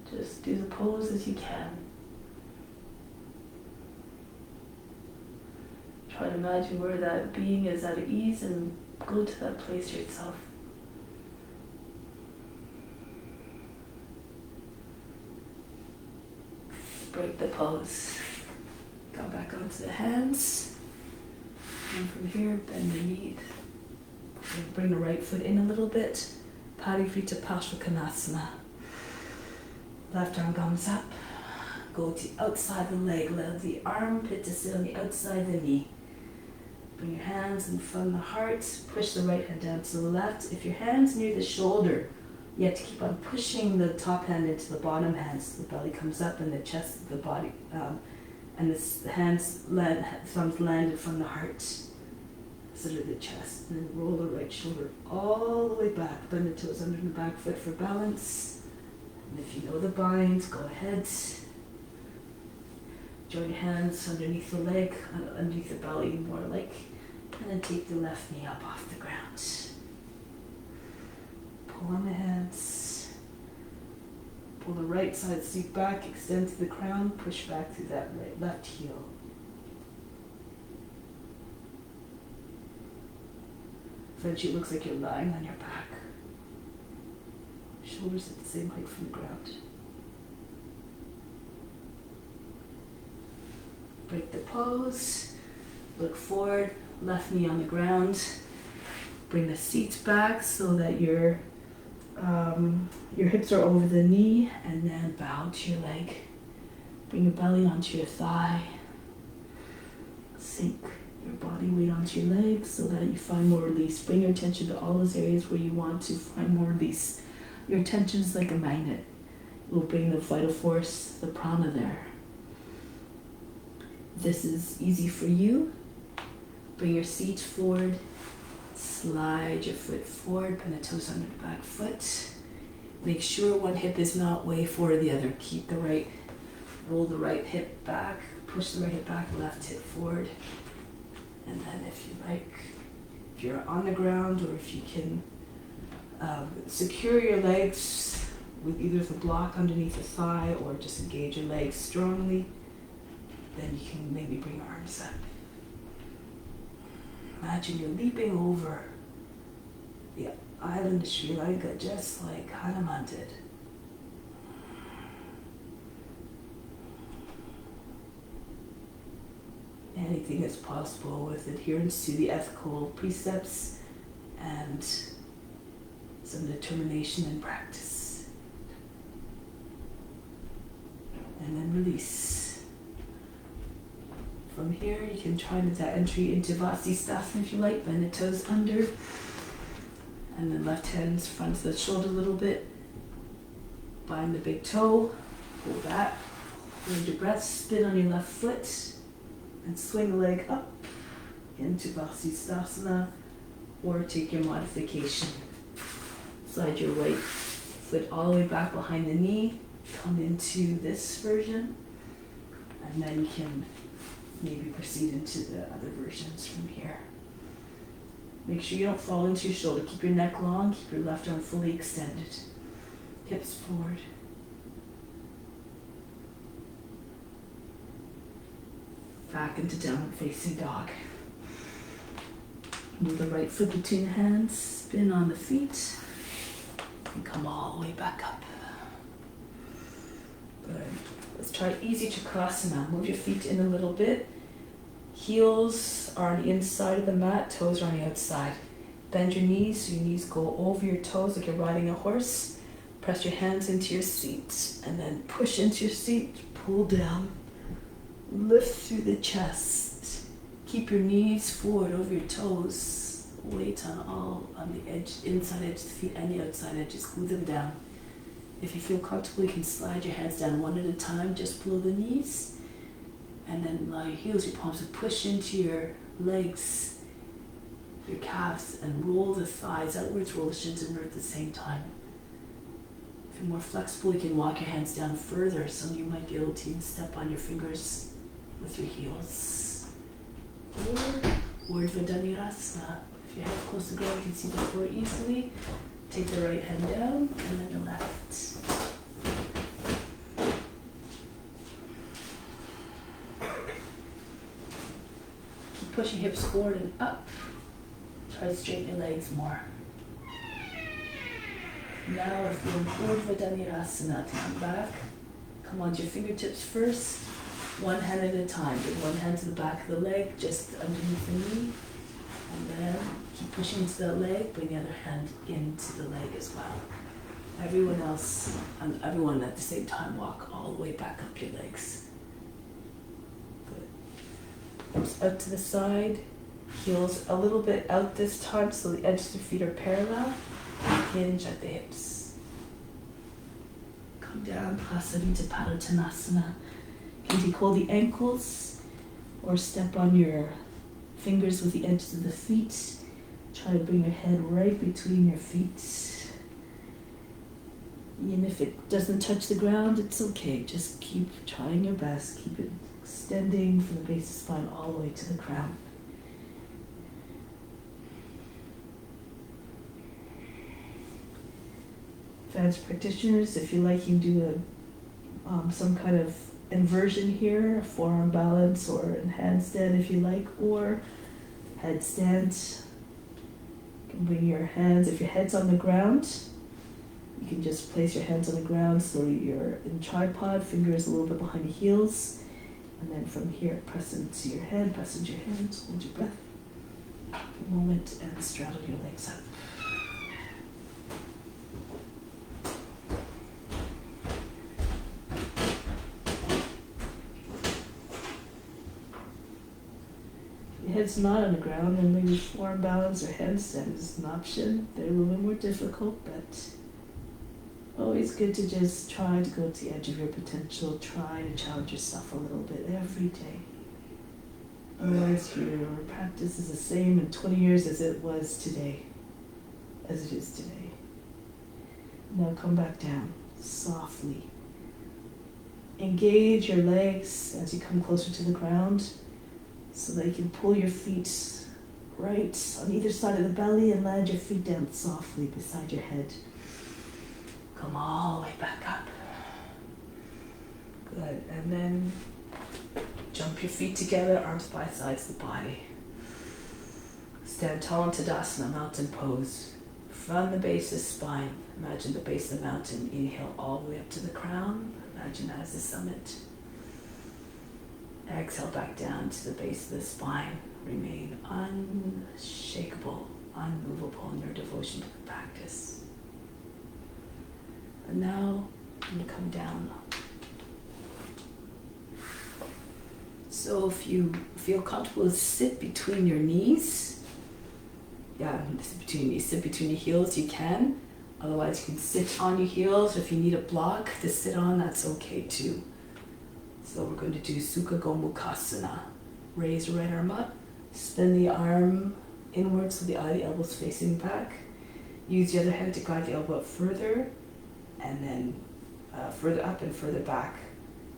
Speaker 1: just do the pose as you can. Try to imagine where that being is at ease and go to that place yourself. Break the pose. Come back onto the hands. And from here, bend the knee. Bring the right foot in a little bit. Parivrita Parsvakonasana. Left arm comes up. Go to outside the leg. Allow the armpit to sit on the outside of the knee. Bring your hands in front of the heart. Push the right hand down to the left. If your hand's near the shoulder, you have to keep on pushing the top hand into the bottom hand so the belly comes up and the chest, the body, and the thumbs landed from the heart. center of the chest, and then roll the right shoulder all the way back. Bend the toes under the back foot for balance. And if you know the bind, go ahead. Join your hands underneath the leg, underneath the belly more like, and then take the left knee up off the ground. Pull on the hands. Pull the right side seat back, extend to the crown, push back through that left heel. Eventually it looks like you're lying on your back. Shoulders at the same height from the ground. Break the pose. Look forward, left knee on the ground. Bring the seat back so that your hips are over the knee, and then bow to your leg. Bring your belly onto your thigh. Sink your body weight onto your legs so that you find more release. Bring your attention to all those areas where you want to find more release. Your attention is like a magnet. It will bring the vital force, the prana there. This is easy for you. Bring your seat forward. Slide your foot forward. Bend the toes under the back foot. Make sure one hip is not way forward the other. Keep the right, roll the right hip back. Push the right hip back, left hip forward. And then if you like, if you're on the ground, or if you can secure your legs with either the block underneath the thigh or just engage your legs strongly, then you can maybe bring your arms up. Imagine you're leaping over the island of Sri Lanka just like Hanuman did. Anything is possible with adherence to the ethical precepts and some determination and practice. And then release. From here, you can try that entry into Vasisthasana if you like. Bend the toes under. And then left hand's front of the shoulder a little bit. Bind the big toe. Pull that. Hold your breath. Spin on your left foot. And swing the leg up into Vasisthasana, or take your modification. Slide your right foot all the way back behind the knee, come into this version, and then you can maybe proceed into the other versions from here. Make sure you don't fall into your shoulder. Keep your neck long, keep your left arm fully extended. Hips forward. Back into downward facing dog. Move the right foot between the hands, spin on the feet, and come all the way back up. Good. Let's try easy Chakrasana. Move your feet in a little bit. Heels are on the inside of the mat, toes are on the outside. Bend your knees so your knees go over your toes like you're riding a horse. Press your hands into your seat, and then push into your seat, pull down. Lift through the chest. Keep your knees forward over your toes. Weight on the edge, inside edge of the feet and the outside edges. Glue them down. If you feel comfortable, you can slide your hands down one at a time, just below the knees. And then allow your heels, your palms to push into your legs, your calves, and roll the thighs outwards, roll the shins inward at the same time. If you're more flexible, you can walk your hands down further. Some of you might be able to even step on your fingers with your heels. Or Urdhva Dhanurasana. If your head close to the ground, you can see the floor easily. Take the right hand down, and then the left. Keep pushing hips forward and up. Try to straighten your legs more. Now, if you're in Urdhva Dhanurasana, to come back, come onto your fingertips first. One hand at a time. Bring one hand to the back of the leg, just underneath the knee. And then keep pushing into that leg. Bring the other hand into the leg as well. Everyone else, and everyone at the same time, walk all the way back up your legs. Good. Hips out to the side. Heels a little bit out this time so the edges of the feet are parallel. Hinge at the hips. Come down, Prasarita Padottanasana. You can hold the ankles or step on your fingers with the edges of the feet. Try to bring your head right between your feet. Even if it doesn't touch the ground, it's okay. Just keep trying your best. Keep it extending from the base of the spine all the way to the crown. Advanced practitioners, if you like, you can do some kind of inversion here, a forearm balance or a handstand if you like, or headstand. You can bring your hands, if your head's on the ground, you can just place your hands on the ground so you're in tripod, fingers a little bit behind your heels, and then from here press into your head, press into your hands, hold your breath for a moment and straddle your legs up. Your head's not on the ground, and maybe forearm balance or handstand is an option. They're a little bit more difficult, but always good to just try to go to the edge of your potential. Try to challenge yourself a little bit every day. Otherwise, your practice is the same in 20 years as it was today, as it is today. Now come back down softly. Engage your legs as you come closer to the ground, so that you can pull your feet right on either side of the belly and land your feet down softly beside your head. Come all the way back up. Good. And then jump your feet together, arms by sides of the body. Stand tall in Tadasana, mountain pose. From the base of the spine, imagine the base of the mountain. Inhale all the way up to the crown. Imagine that as the summit. Exhale back down to the base of the spine. Remain unshakable, unmovable in your devotion to the practice. And now I'm going to come down. So if you feel comfortable, sit between your knees. Yeah, sit between your knees. Sit between your heels, you can. Otherwise, you can sit on your heels. If you need a block to sit on, that's okay too. So we're going to do Sukha Gomukhasana. Raise the right arm up. Spin the arm inwards so the elbow's facing back. Use the other hand to guide the elbow up further, and then further up and further back.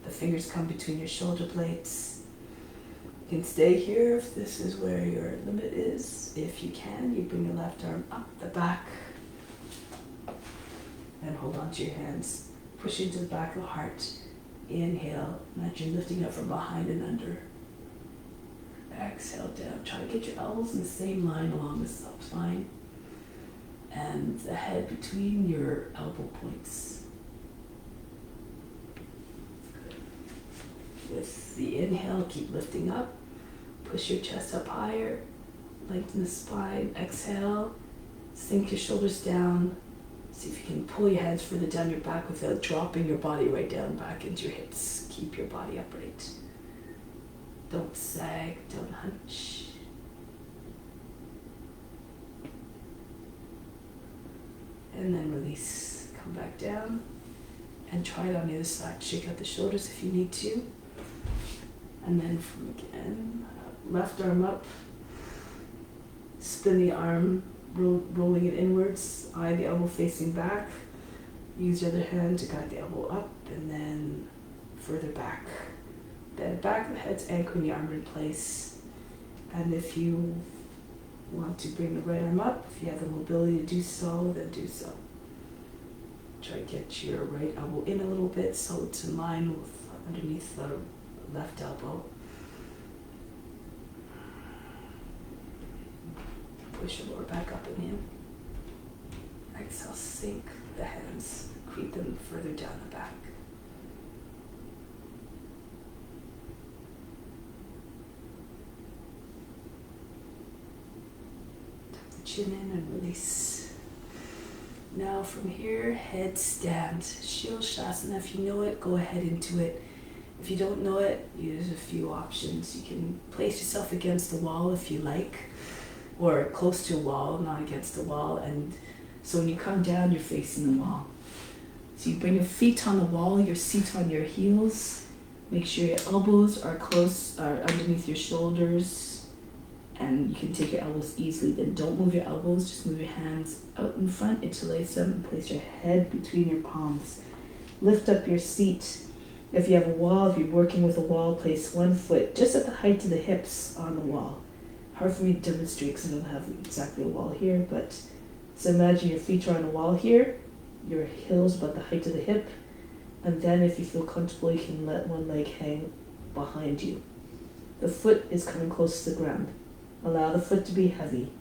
Speaker 1: The fingers come between your shoulder blades. You can stay here if this is where your limit is. If you can, you bring your left arm up the back and hold on to your hands. Push into the back of the heart. Inhale, imagine lifting up from behind and under. Exhale down. Try to get your elbows in the same line along the spine and the head between your elbow points. Good. With the inhale, keep lifting up. Push your chest up higher. Lengthen the spine. Exhale. Sink your shoulders down. See if you can pull your hands further down your back without dropping your body right down back into your hips. Keep your body upright. Don't sag, don't hunch. And then release. Come back down and try it on the other side. Shake out the shoulders if you need to. And then from again, left arm up. Spin the arm, rolling it inwards. Eye the elbow facing back. Use your other hand to guide the elbow up and then further back. Then back of the head's anchoring the arm in place. And if you want to bring the right arm up, if you have the mobility to do so, then do so. Try to get your right elbow in a little bit so it's in line with underneath the left elbow. Push your lower back up and in. Exhale, sink the hands, creep them further down the back. Tuck the chin in and release. Now from here, headstand, Shilshasana. If you know it, go ahead into it. If you don't know it, use a few options. You can place yourself against the wall if you like, or close to a wall, not against the wall. And so when you come down, you're facing the wall. So you bring your feet on the wall, your seat on your heels. Make sure your elbows are close, are underneath your shoulders. And you can take your elbows easily. Then don't move your elbows, just move your hands out in front, interlace them, and place your head between your palms. Lift up your seat. If you have a wall, if you're working with a wall, place one foot just at the height of the hips on the wall. Hard for me to demonstrate because I don't have exactly a wall here, but so imagine your feet are on a wall here, your heels about the height of the hip, and then if you feel comfortable, you can let one leg hang behind you. The foot is coming close to the ground. Allow the foot to be heavy.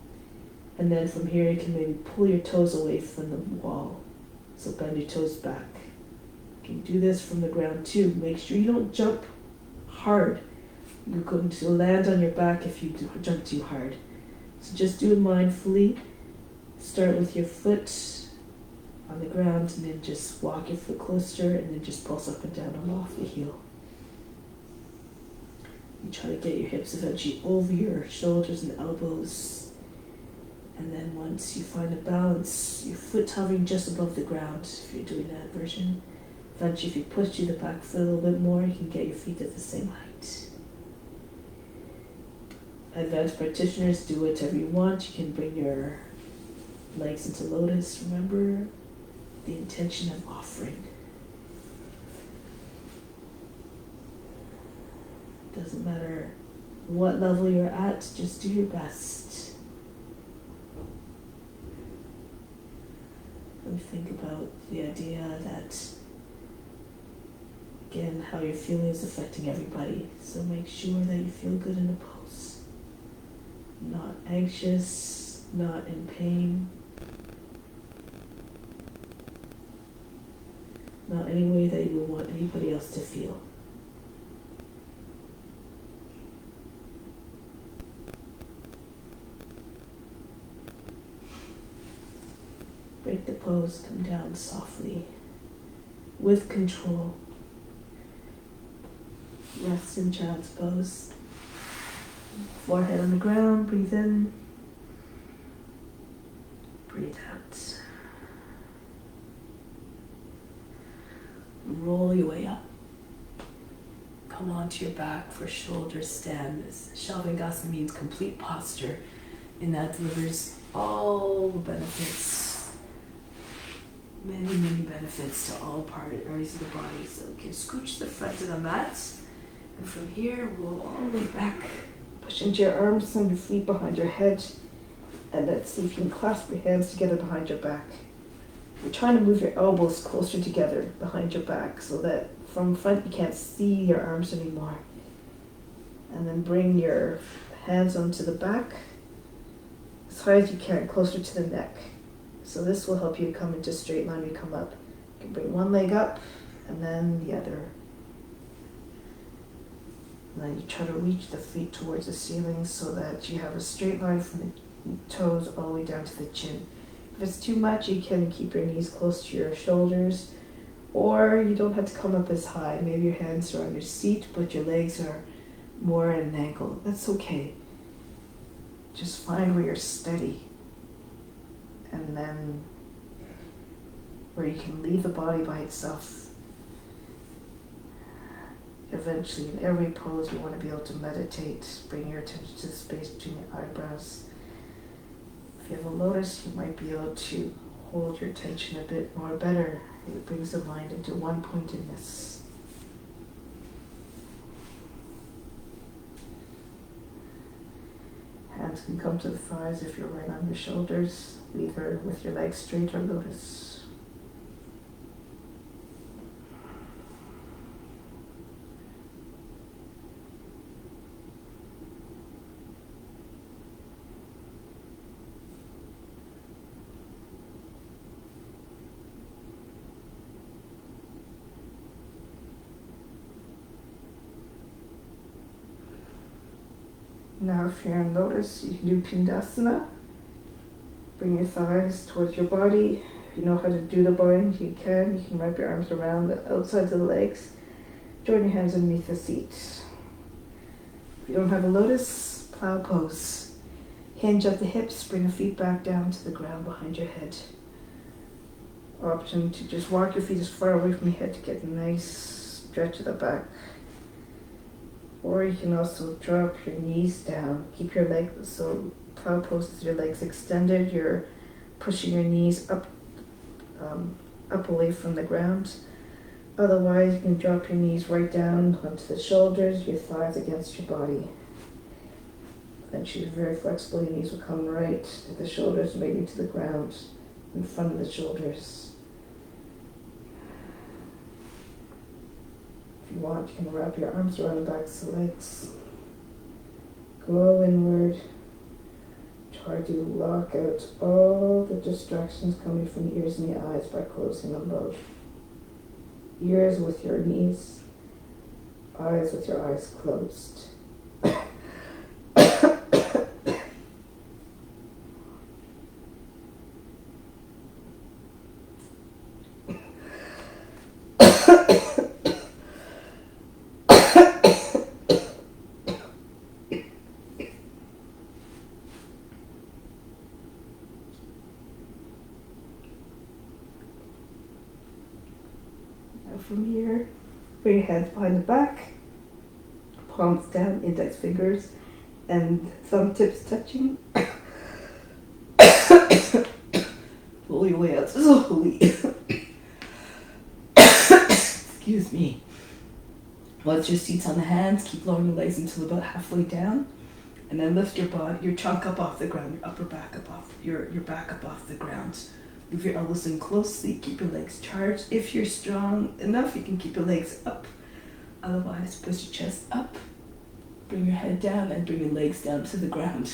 Speaker 1: And then from here, you can maybe pull your toes away from the wall. So bend your toes back. You can do this from the ground too. Make sure you don't jump hard. You're going to land on your back if you jump too hard. So just do it mindfully. Start with your foot on the ground and then just walk your foot closer and then just pulse up and down and off the heel. You try to get your hips eventually over your shoulders and elbows. And then once you find a balance, your foot hovering just above the ground, if you're doing that version. Eventually, if you push to the back foot a little bit more, you can get your feet at the same height. Advanced practitioners, do whatever you want. You can bring your legs into lotus. Remember the intention of offering. Doesn't matter what level you're at, just do your best. And think about the idea that, again, how you're feeling is affecting everybody. So make sure that you feel good in the pose. Not anxious, not in pain. Not any way that you would want anybody else to feel. Break the pose, come down softly, with control. Rest in child's pose. Forehead on the ground, breathe in, breathe out. Roll your way up. Come onto your back for shoulder stand. Shavasana means complete posture, and that delivers all the benefits. Many, many benefits to all areas of the body. So you can scooch the front of the mat. And from here, roll all the way back. Push into your arms and your feet behind your head. And let's see if you can clasp your hands together behind your back. You're trying to move your elbows closer together behind your back so that from front you can't see your arms anymore. And then bring your hands onto the back as high as you can, closer to the neck. So this will help you come into straight line when you come up. You can bring one leg up and then the other. And then you try to reach the feet towards the ceiling so that you have a straight line from the toes all the way down to the chin. If it's too much, you can keep your knees close to your shoulders, or you don't have to come up as high. Maybe your hands are on your seat, but your legs are more at an angle. That's okay. Just find where you're steady. And then where you can leave the body by itself. Eventually, in every pose, you want to be able to meditate. Bring your attention to the space between your eyebrows. If you have a lotus, you might be able to hold your attention a bit more better. It brings the mind into one-pointedness. Hands can come to the thighs if you're right on your shoulders, either with your legs straight or lotus. Now if you're in lotus, you can do Pindasana. Bring your thighs towards your body. If you know how to do the bind, you can. You can wrap your arms around the outsides of the legs. Join your hands underneath the seat. If you don't have a lotus, plow pose. Hinge at the hips, bring the feet back down to the ground behind your head. Option to just walk your feet as far away from your head to get a nice stretch of the back.
Speaker 2: Or you can also drop your knees down. Keep your legs, so cow pose with your legs extended. You're pushing your knees up away from the ground. Otherwise, you can drop your knees right down onto the shoulders, your thighs against your body. Eventually, very flexible. Your knees will come right to the shoulders, maybe to the ground, in front of the shoulders. If you want, you can wrap your arms around the backs of the legs. Go inward. Try to lock out all the distractions coming from the ears and the eyes by closing them both. Ears with your knees, eyes with your eyes closed. From here, bring your hands behind the back, palms down, index fingers and thumb tips touching. Pull your way out slowly. Excuse me. Once your seat's on the hands, keep lowering your legs until about halfway down, and then lift your body, your trunk up off the ground, your upper back up off, your back up off the ground. Move your elbows in closely, keep your legs charged. If you're strong enough, you can keep your legs up. Otherwise, push your chest up, bring your head down, and bring your legs down to the ground.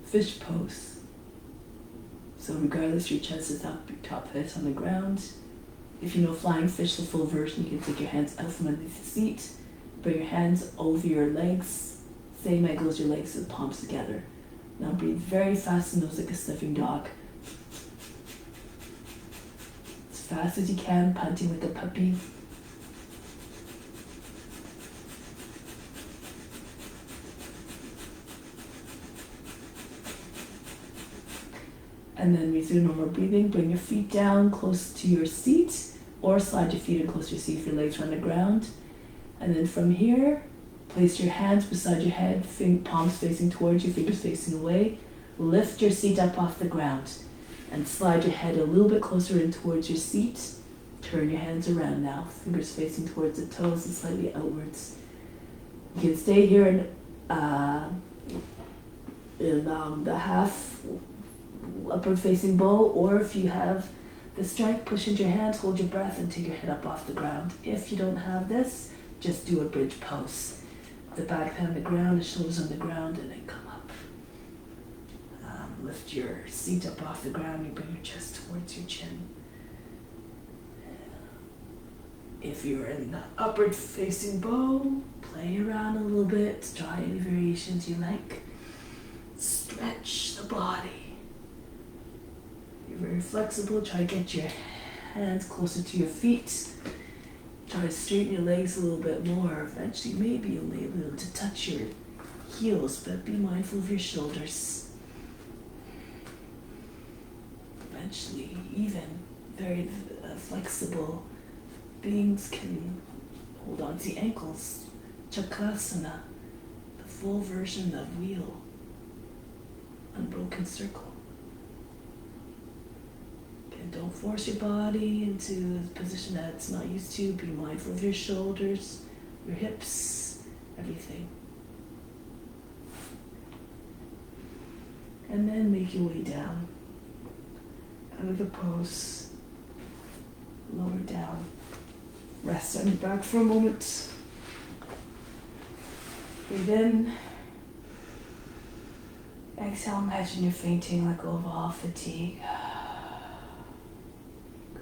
Speaker 2: Fish pose. So regardless, your chest is up, your top head's on the ground. If you know flying fish, the full version, you can take your hands out from underneath the seat, bring your hands over your legs, same angle as your legs, the palms together. Now breathe very fast in nose like a sniffing dog. Fast as you can, panting like a puppy. And then resume normal breathing. Bring your feet down close to your seat, or slide your feet in close to your seat if your legs are on the ground. And then from here, place your hands beside your head, palms facing towards you, fingers facing away. Lift your seat up off the ground. And slide your head a little bit closer in towards your seat. Turn your hands around now, fingers facing towards the toes and slightly outwards. You can stay here in the half upward facing bow, or if you have the strength, push into your hands, hold your breath, and take your head up off the ground. If you don't have this, just do a bridge pose. The back on the ground, the shoulders on the ground, and then come up. Lift your seat up off the ground, you bring your chest towards your chin. If you're in the upward facing bow, play around a little bit, try any variations you like. Stretch the body. You're very flexible, try to get your hands closer to your feet. Try to straighten your legs a little bit more. Eventually, maybe you'll be able to touch your heels, but be mindful of your shoulders. Eventually, even very flexible beings can hold on to the ankles. Chakasana, the full version of wheel, unbroken circle. And don't force your body into a position that it's not used to. Be mindful of your shoulders, your hips, everything. And then make your way down. Out of the pose, lower down. Rest on your back for a moment. Breathe in. Exhale, imagine you're fainting, let go of all fatigue. Good.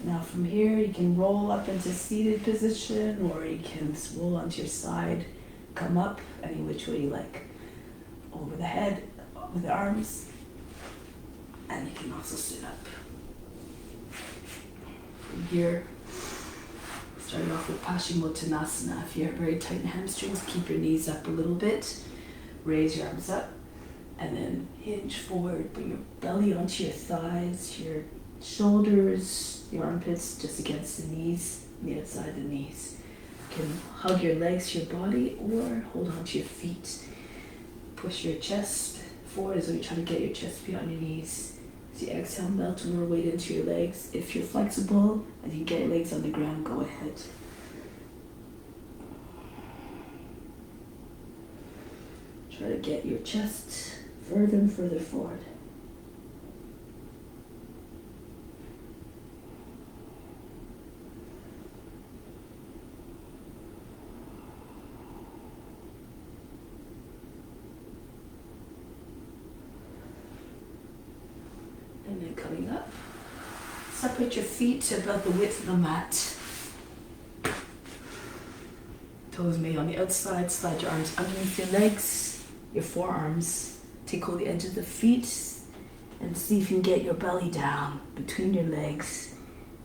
Speaker 2: Now from here, you can roll up into seated position, or you can roll onto your side, come up any which way you like. Over the head, with the arms. And you can also sit up. From here, starting off with Paschimottanasana. If you have very tight hamstrings, keep your knees up a little bit. Raise your arms up. And then hinge forward. Bring your belly onto your thighs, your shoulders, your armpits just against the knees, the outside of the knees.
Speaker 1: You can hug your legs to your body or hold on to your feet. Push your chest forward as though you're trying to get your chest beyond your knees. As you exhale, melt more weight into your legs. If you're flexible and you get your legs on the ground, go ahead. Try to get your chest further and further forward. And then coming up, separate your feet to about the width of the mat. Toes may on the outside, slide your arms underneath your legs, your forearms. Take hold of the edge of the feet and see if you can get your belly down between your legs,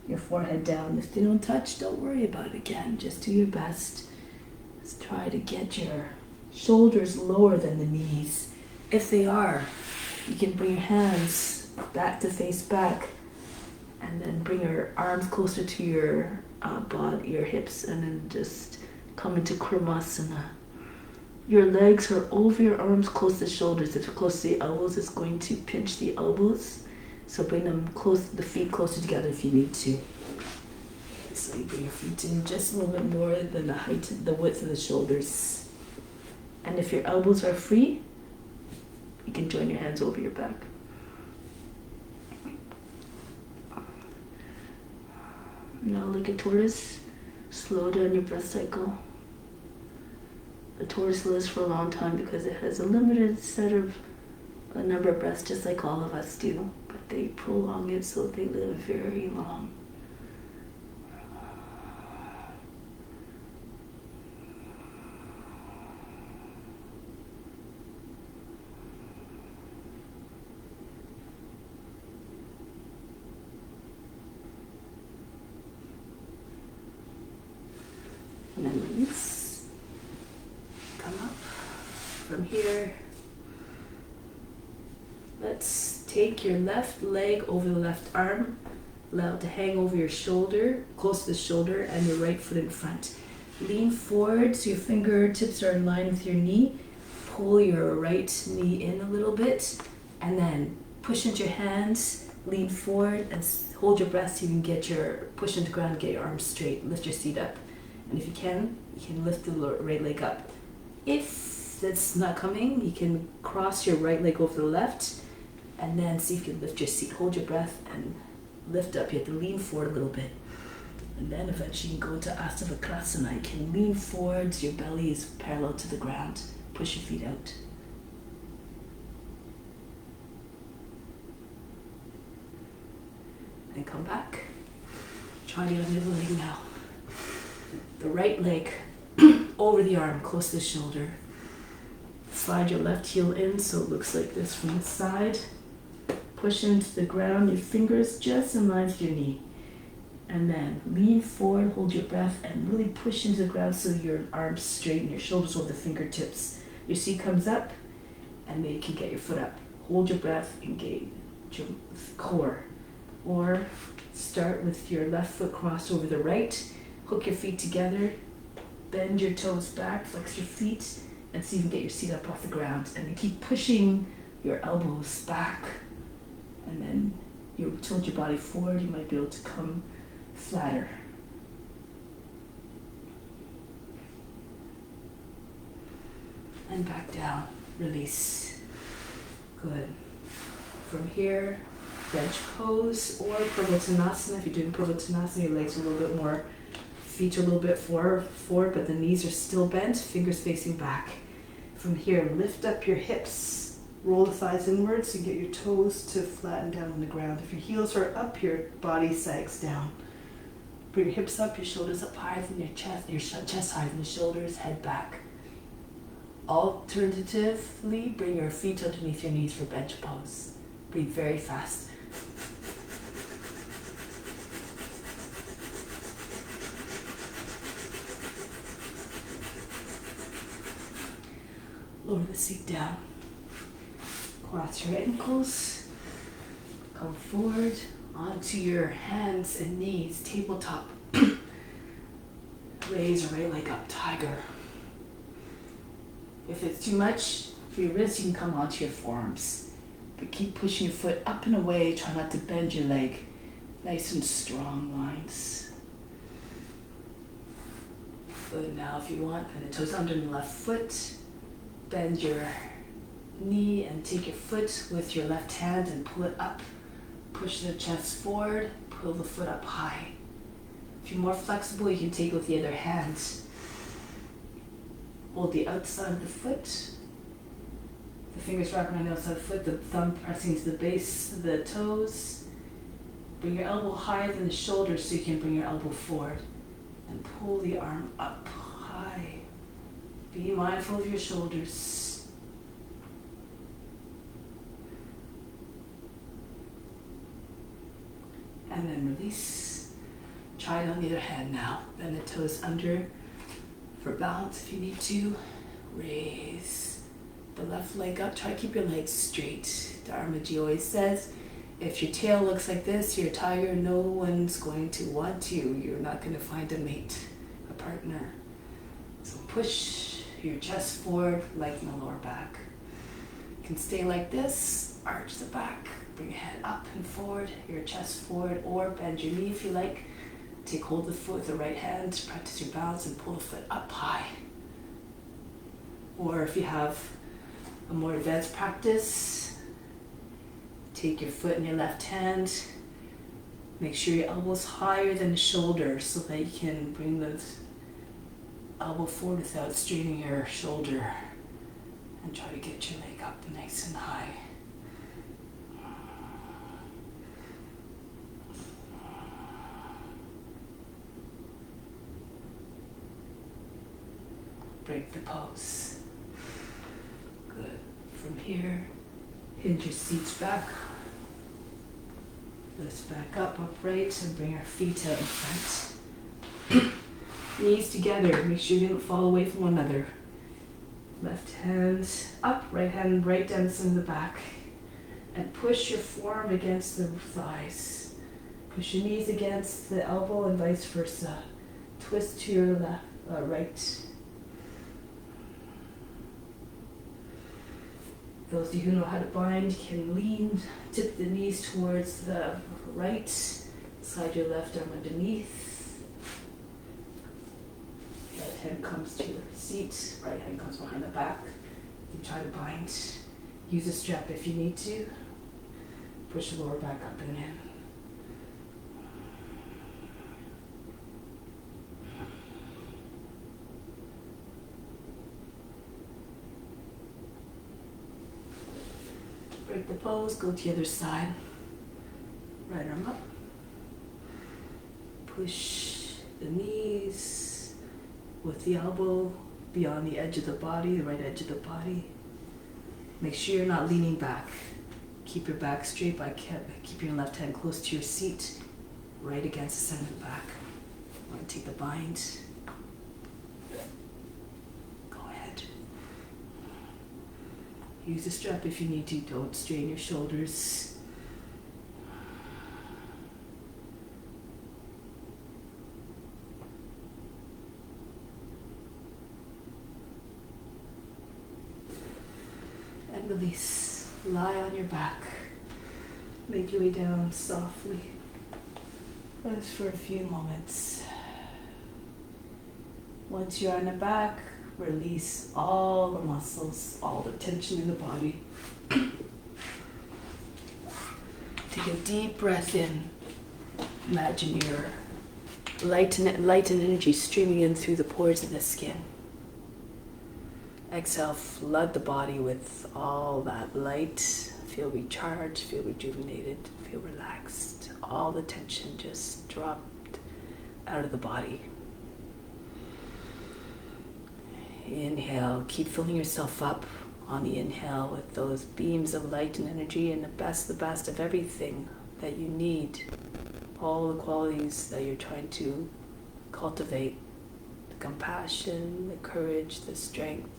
Speaker 1: your forehead down. If they don't touch, don't worry about it again. Just do your best. Let's try to get your shoulders lower than the knees. If they are, you can bring your hands back to face back, and then bring your arms closer to your body, your hips, and then just come into Krimasana. Your legs are over your arms, close to the shoulders. If you're close to the elbows, it's going to pinch the elbows. So bring them close, the feet closer together if you need to. So you bring your feet in just a little bit more than the height, the width of the shoulders. And if your elbows are free, you can join your hands over your back. Now like a tortoise, slow down your breath cycle. The tortoise lives for a long time because it has a limited a number of breaths, just like all of us do. But they prolong it so they live very long. And then release. Come up from here. Let's take your left leg over the left arm. Allow it to hang over your shoulder, close to the shoulder, and your right foot in front. Lean forward so your fingertips are in line with your knee. Pull your right knee in a little bit, and then push into your hands. Lean forward and hold your breath so you can push into the ground, get your arms straight. Lift your seat up. And if you can lift the right leg up. If that's not coming, you can cross your right leg over the left and then see if you can lift your seat. Hold your breath and lift up. You have to lean forward a little bit. And then eventually you can go into Asavakrasana. You can lean forward so your belly is parallel to the ground. Push your feet out. And come back. Try the other leg now. The right leg over the arm, close to the shoulder. Slide your left heel in so it looks like this from the side. Push into the ground, your fingers just in line with your knee. And then lean forward, hold your breath, and really push into the ground so your arms straighten, your shoulders over the fingertips. Your seat comes up, and then you can get your foot up. Hold your breath, engage your core. Or start with your left foot crossed over the right. Hook your feet together, bend your toes back, flex your feet, and see if you can get your seat up off the ground. And you keep pushing your elbows back, and then you tilt your body forward. You might be able to come flatter. And back down, release. Good. From here, bench pose or Purvottanasana. If you're doing Purvottanasana, your legs are a little bit more, feet are a little bit forward, but the knees are still bent, fingers facing back. From here, lift up your hips, roll the thighs inwards so you get your toes to flatten down on the ground. If your heels are up, your body sags down. Bring your hips up, your shoulders up higher than your chest higher than the shoulders, head back. Alternatively, bring your feet underneath your knees for bench pose. Breathe very fast. Lower the seat down. Cross your ankles. Come forward onto your hands and knees, tabletop.
Speaker 2: Raise your right leg up, tiger. If it's too much for your wrists, you can come onto your forearms. But keep pushing your foot up and away. Try not to bend your leg. Nice and strong lines. Good. Now if you want, and the toes under the left foot. Bend your knee and take your foot with your left hand and pull it up. Push the chest forward. Pull the foot up high. If you're more flexible, you can take it with the other hand. Hold the outside of the foot. The fingers wrapping around the outside of the foot, the thumb pressing to the base of the toes. Bring your elbow higher than the shoulder so you can bring your elbow forward. And pull the arm up high. Be mindful of your shoulders. And then release. Try it on the other hand now. Bend the toes under for balance if you need to. Raise the left leg up. Try to keep your legs straight. Dharma Ji always says, if your tail looks like this, you're a tiger, no one's going to want you. You're not going to find a mate, a partner. So push your chest forward, lighten the lower back. You can stay like this, arch the back, bring your head up and forward, your chest forward, or bend your knee if you like. Take hold of the foot with the right hand, practice your balance and pull the foot up high. Or if you have a more advanced practice, take your foot in your left hand, make sure your elbow's higher than the shoulder so that you can bring the elbow forward without straining your shoulder, and try to get your leg up nice and high. Break the pose. Good. From here, hinge your seats back. Lift back up, upright, and bring our feet out in front. Knees together. Make sure you don't fall away from one another. Left hand up, right hand right down the center of the back. And push your forearm against the thighs. Push your knees against the elbow and vice versa. Twist to your left, right. Those of you who know how to bind can lean, tip the knees towards the right, slide your left arm underneath. Left hand comes to your seat, right hand comes behind the back. You try to bind. Use a strap if you need to. Push the lower back up and in. Break the pose, go to the other side. Right arm up. Push the knees with the elbow beyond the edge of the body, the right edge of the body. Make sure you're not leaning back. Keep your back straight by keeping your left hand close to your seat, right against the center of the back. You want to take the bind. Use a strap if you need to. Don't strain your shoulders. And release. Lie on your back. Make your way down softly. Rest for a few moments. Once you're on the back, release all the muscles, all the tension in the body. Take a deep breath in. Imagine your light and energy streaming in through the pores of the skin. Exhale, flood the body with all that light. Feel recharged, feel rejuvenated, feel relaxed. All the tension just dropped out of the body. Inhale, keep filling yourself up on the inhale with those beams of light and energy and the best of everything that you need. All the qualities that you're trying to cultivate. The compassion, the courage, the strength,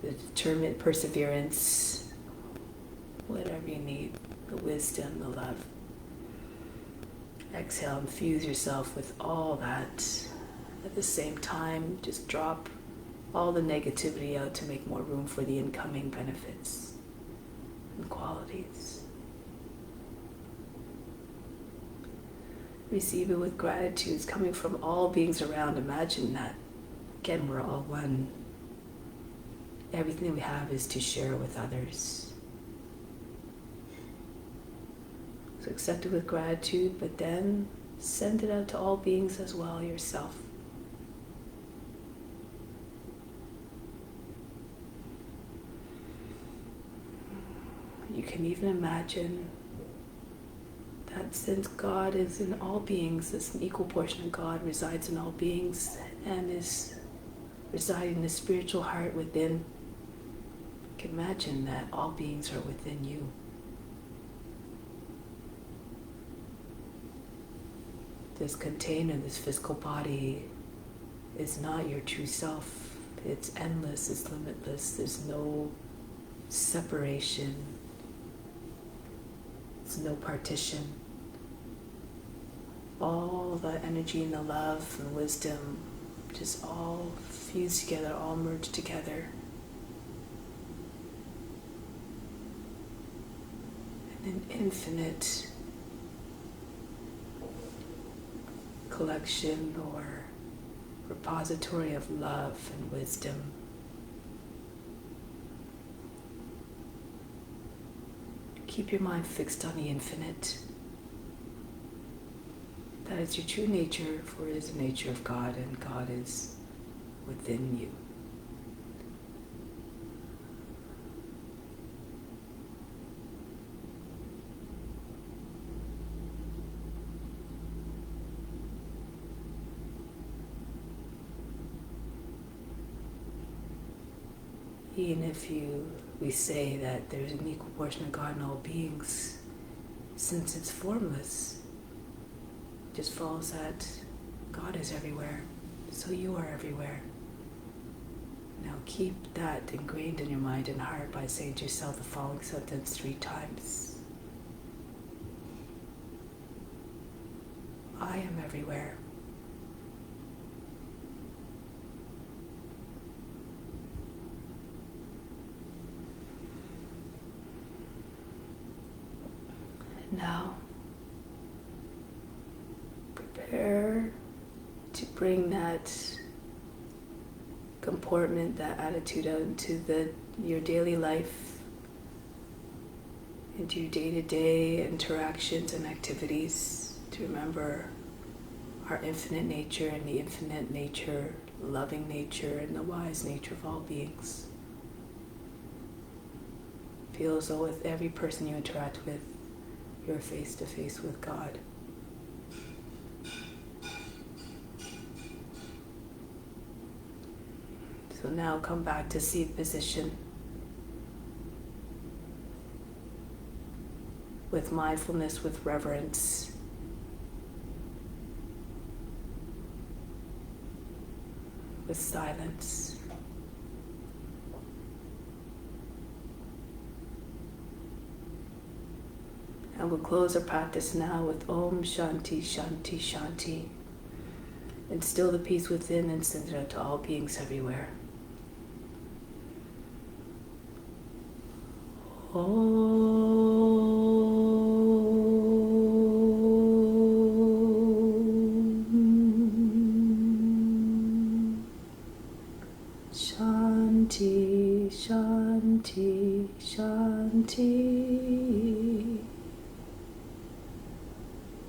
Speaker 2: the determined perseverance, whatever you need, the wisdom, the love. Exhale, infuse yourself with all that
Speaker 1: At the same time, just drop all the negativity out to make more room for the incoming benefits and qualities. Receive it with gratitude. It's coming from all beings around. Imagine that. Again, we're all one. Everything we have is to share with others. So accept it with gratitude, but then send it out to all beings as well, yourself. You can even imagine that since God is in all beings, this an equal portion of God resides in all beings and is residing in the spiritual heart within. You can imagine that all beings are within you. This container, this physical body, is not your true self. It's endless, it's limitless. There's no separation. There's no partition. All the energy and the love and wisdom just all fuse together, all merge together. And an infinite collection or repository of love and wisdom. Keep your mind fixed on the infinite. That is your true nature, for it is the nature of God, and God is within you. Even if we say that there's an equal portion of God in all beings, since it's formless, it just follows that God is everywhere, so you are everywhere. Now keep that ingrained in your mind and heart by saying to yourself the following sentence 3 times. I am everywhere. Now, prepare to bring that comportment, that attitude out into your daily life, into your day-to-day interactions and activities, to remember our infinite nature and the infinite nature, loving nature and the wise nature of all beings. Feel as though with every person you interact with, you're face to face with God. So now come back to seat position with mindfulness, with reverence. With silence. And we'll close our practice now with Om Shanti Shanti Shanti. Instill the peace within and send it out to all beings everywhere. Om Shanti Shanti Shanti.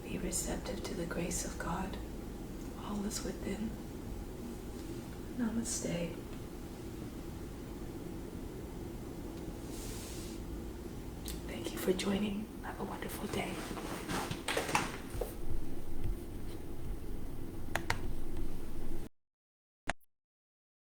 Speaker 1: Be receptive to the grace of God. All is within. Namaste. Thank you for joining. Have a wonderful day.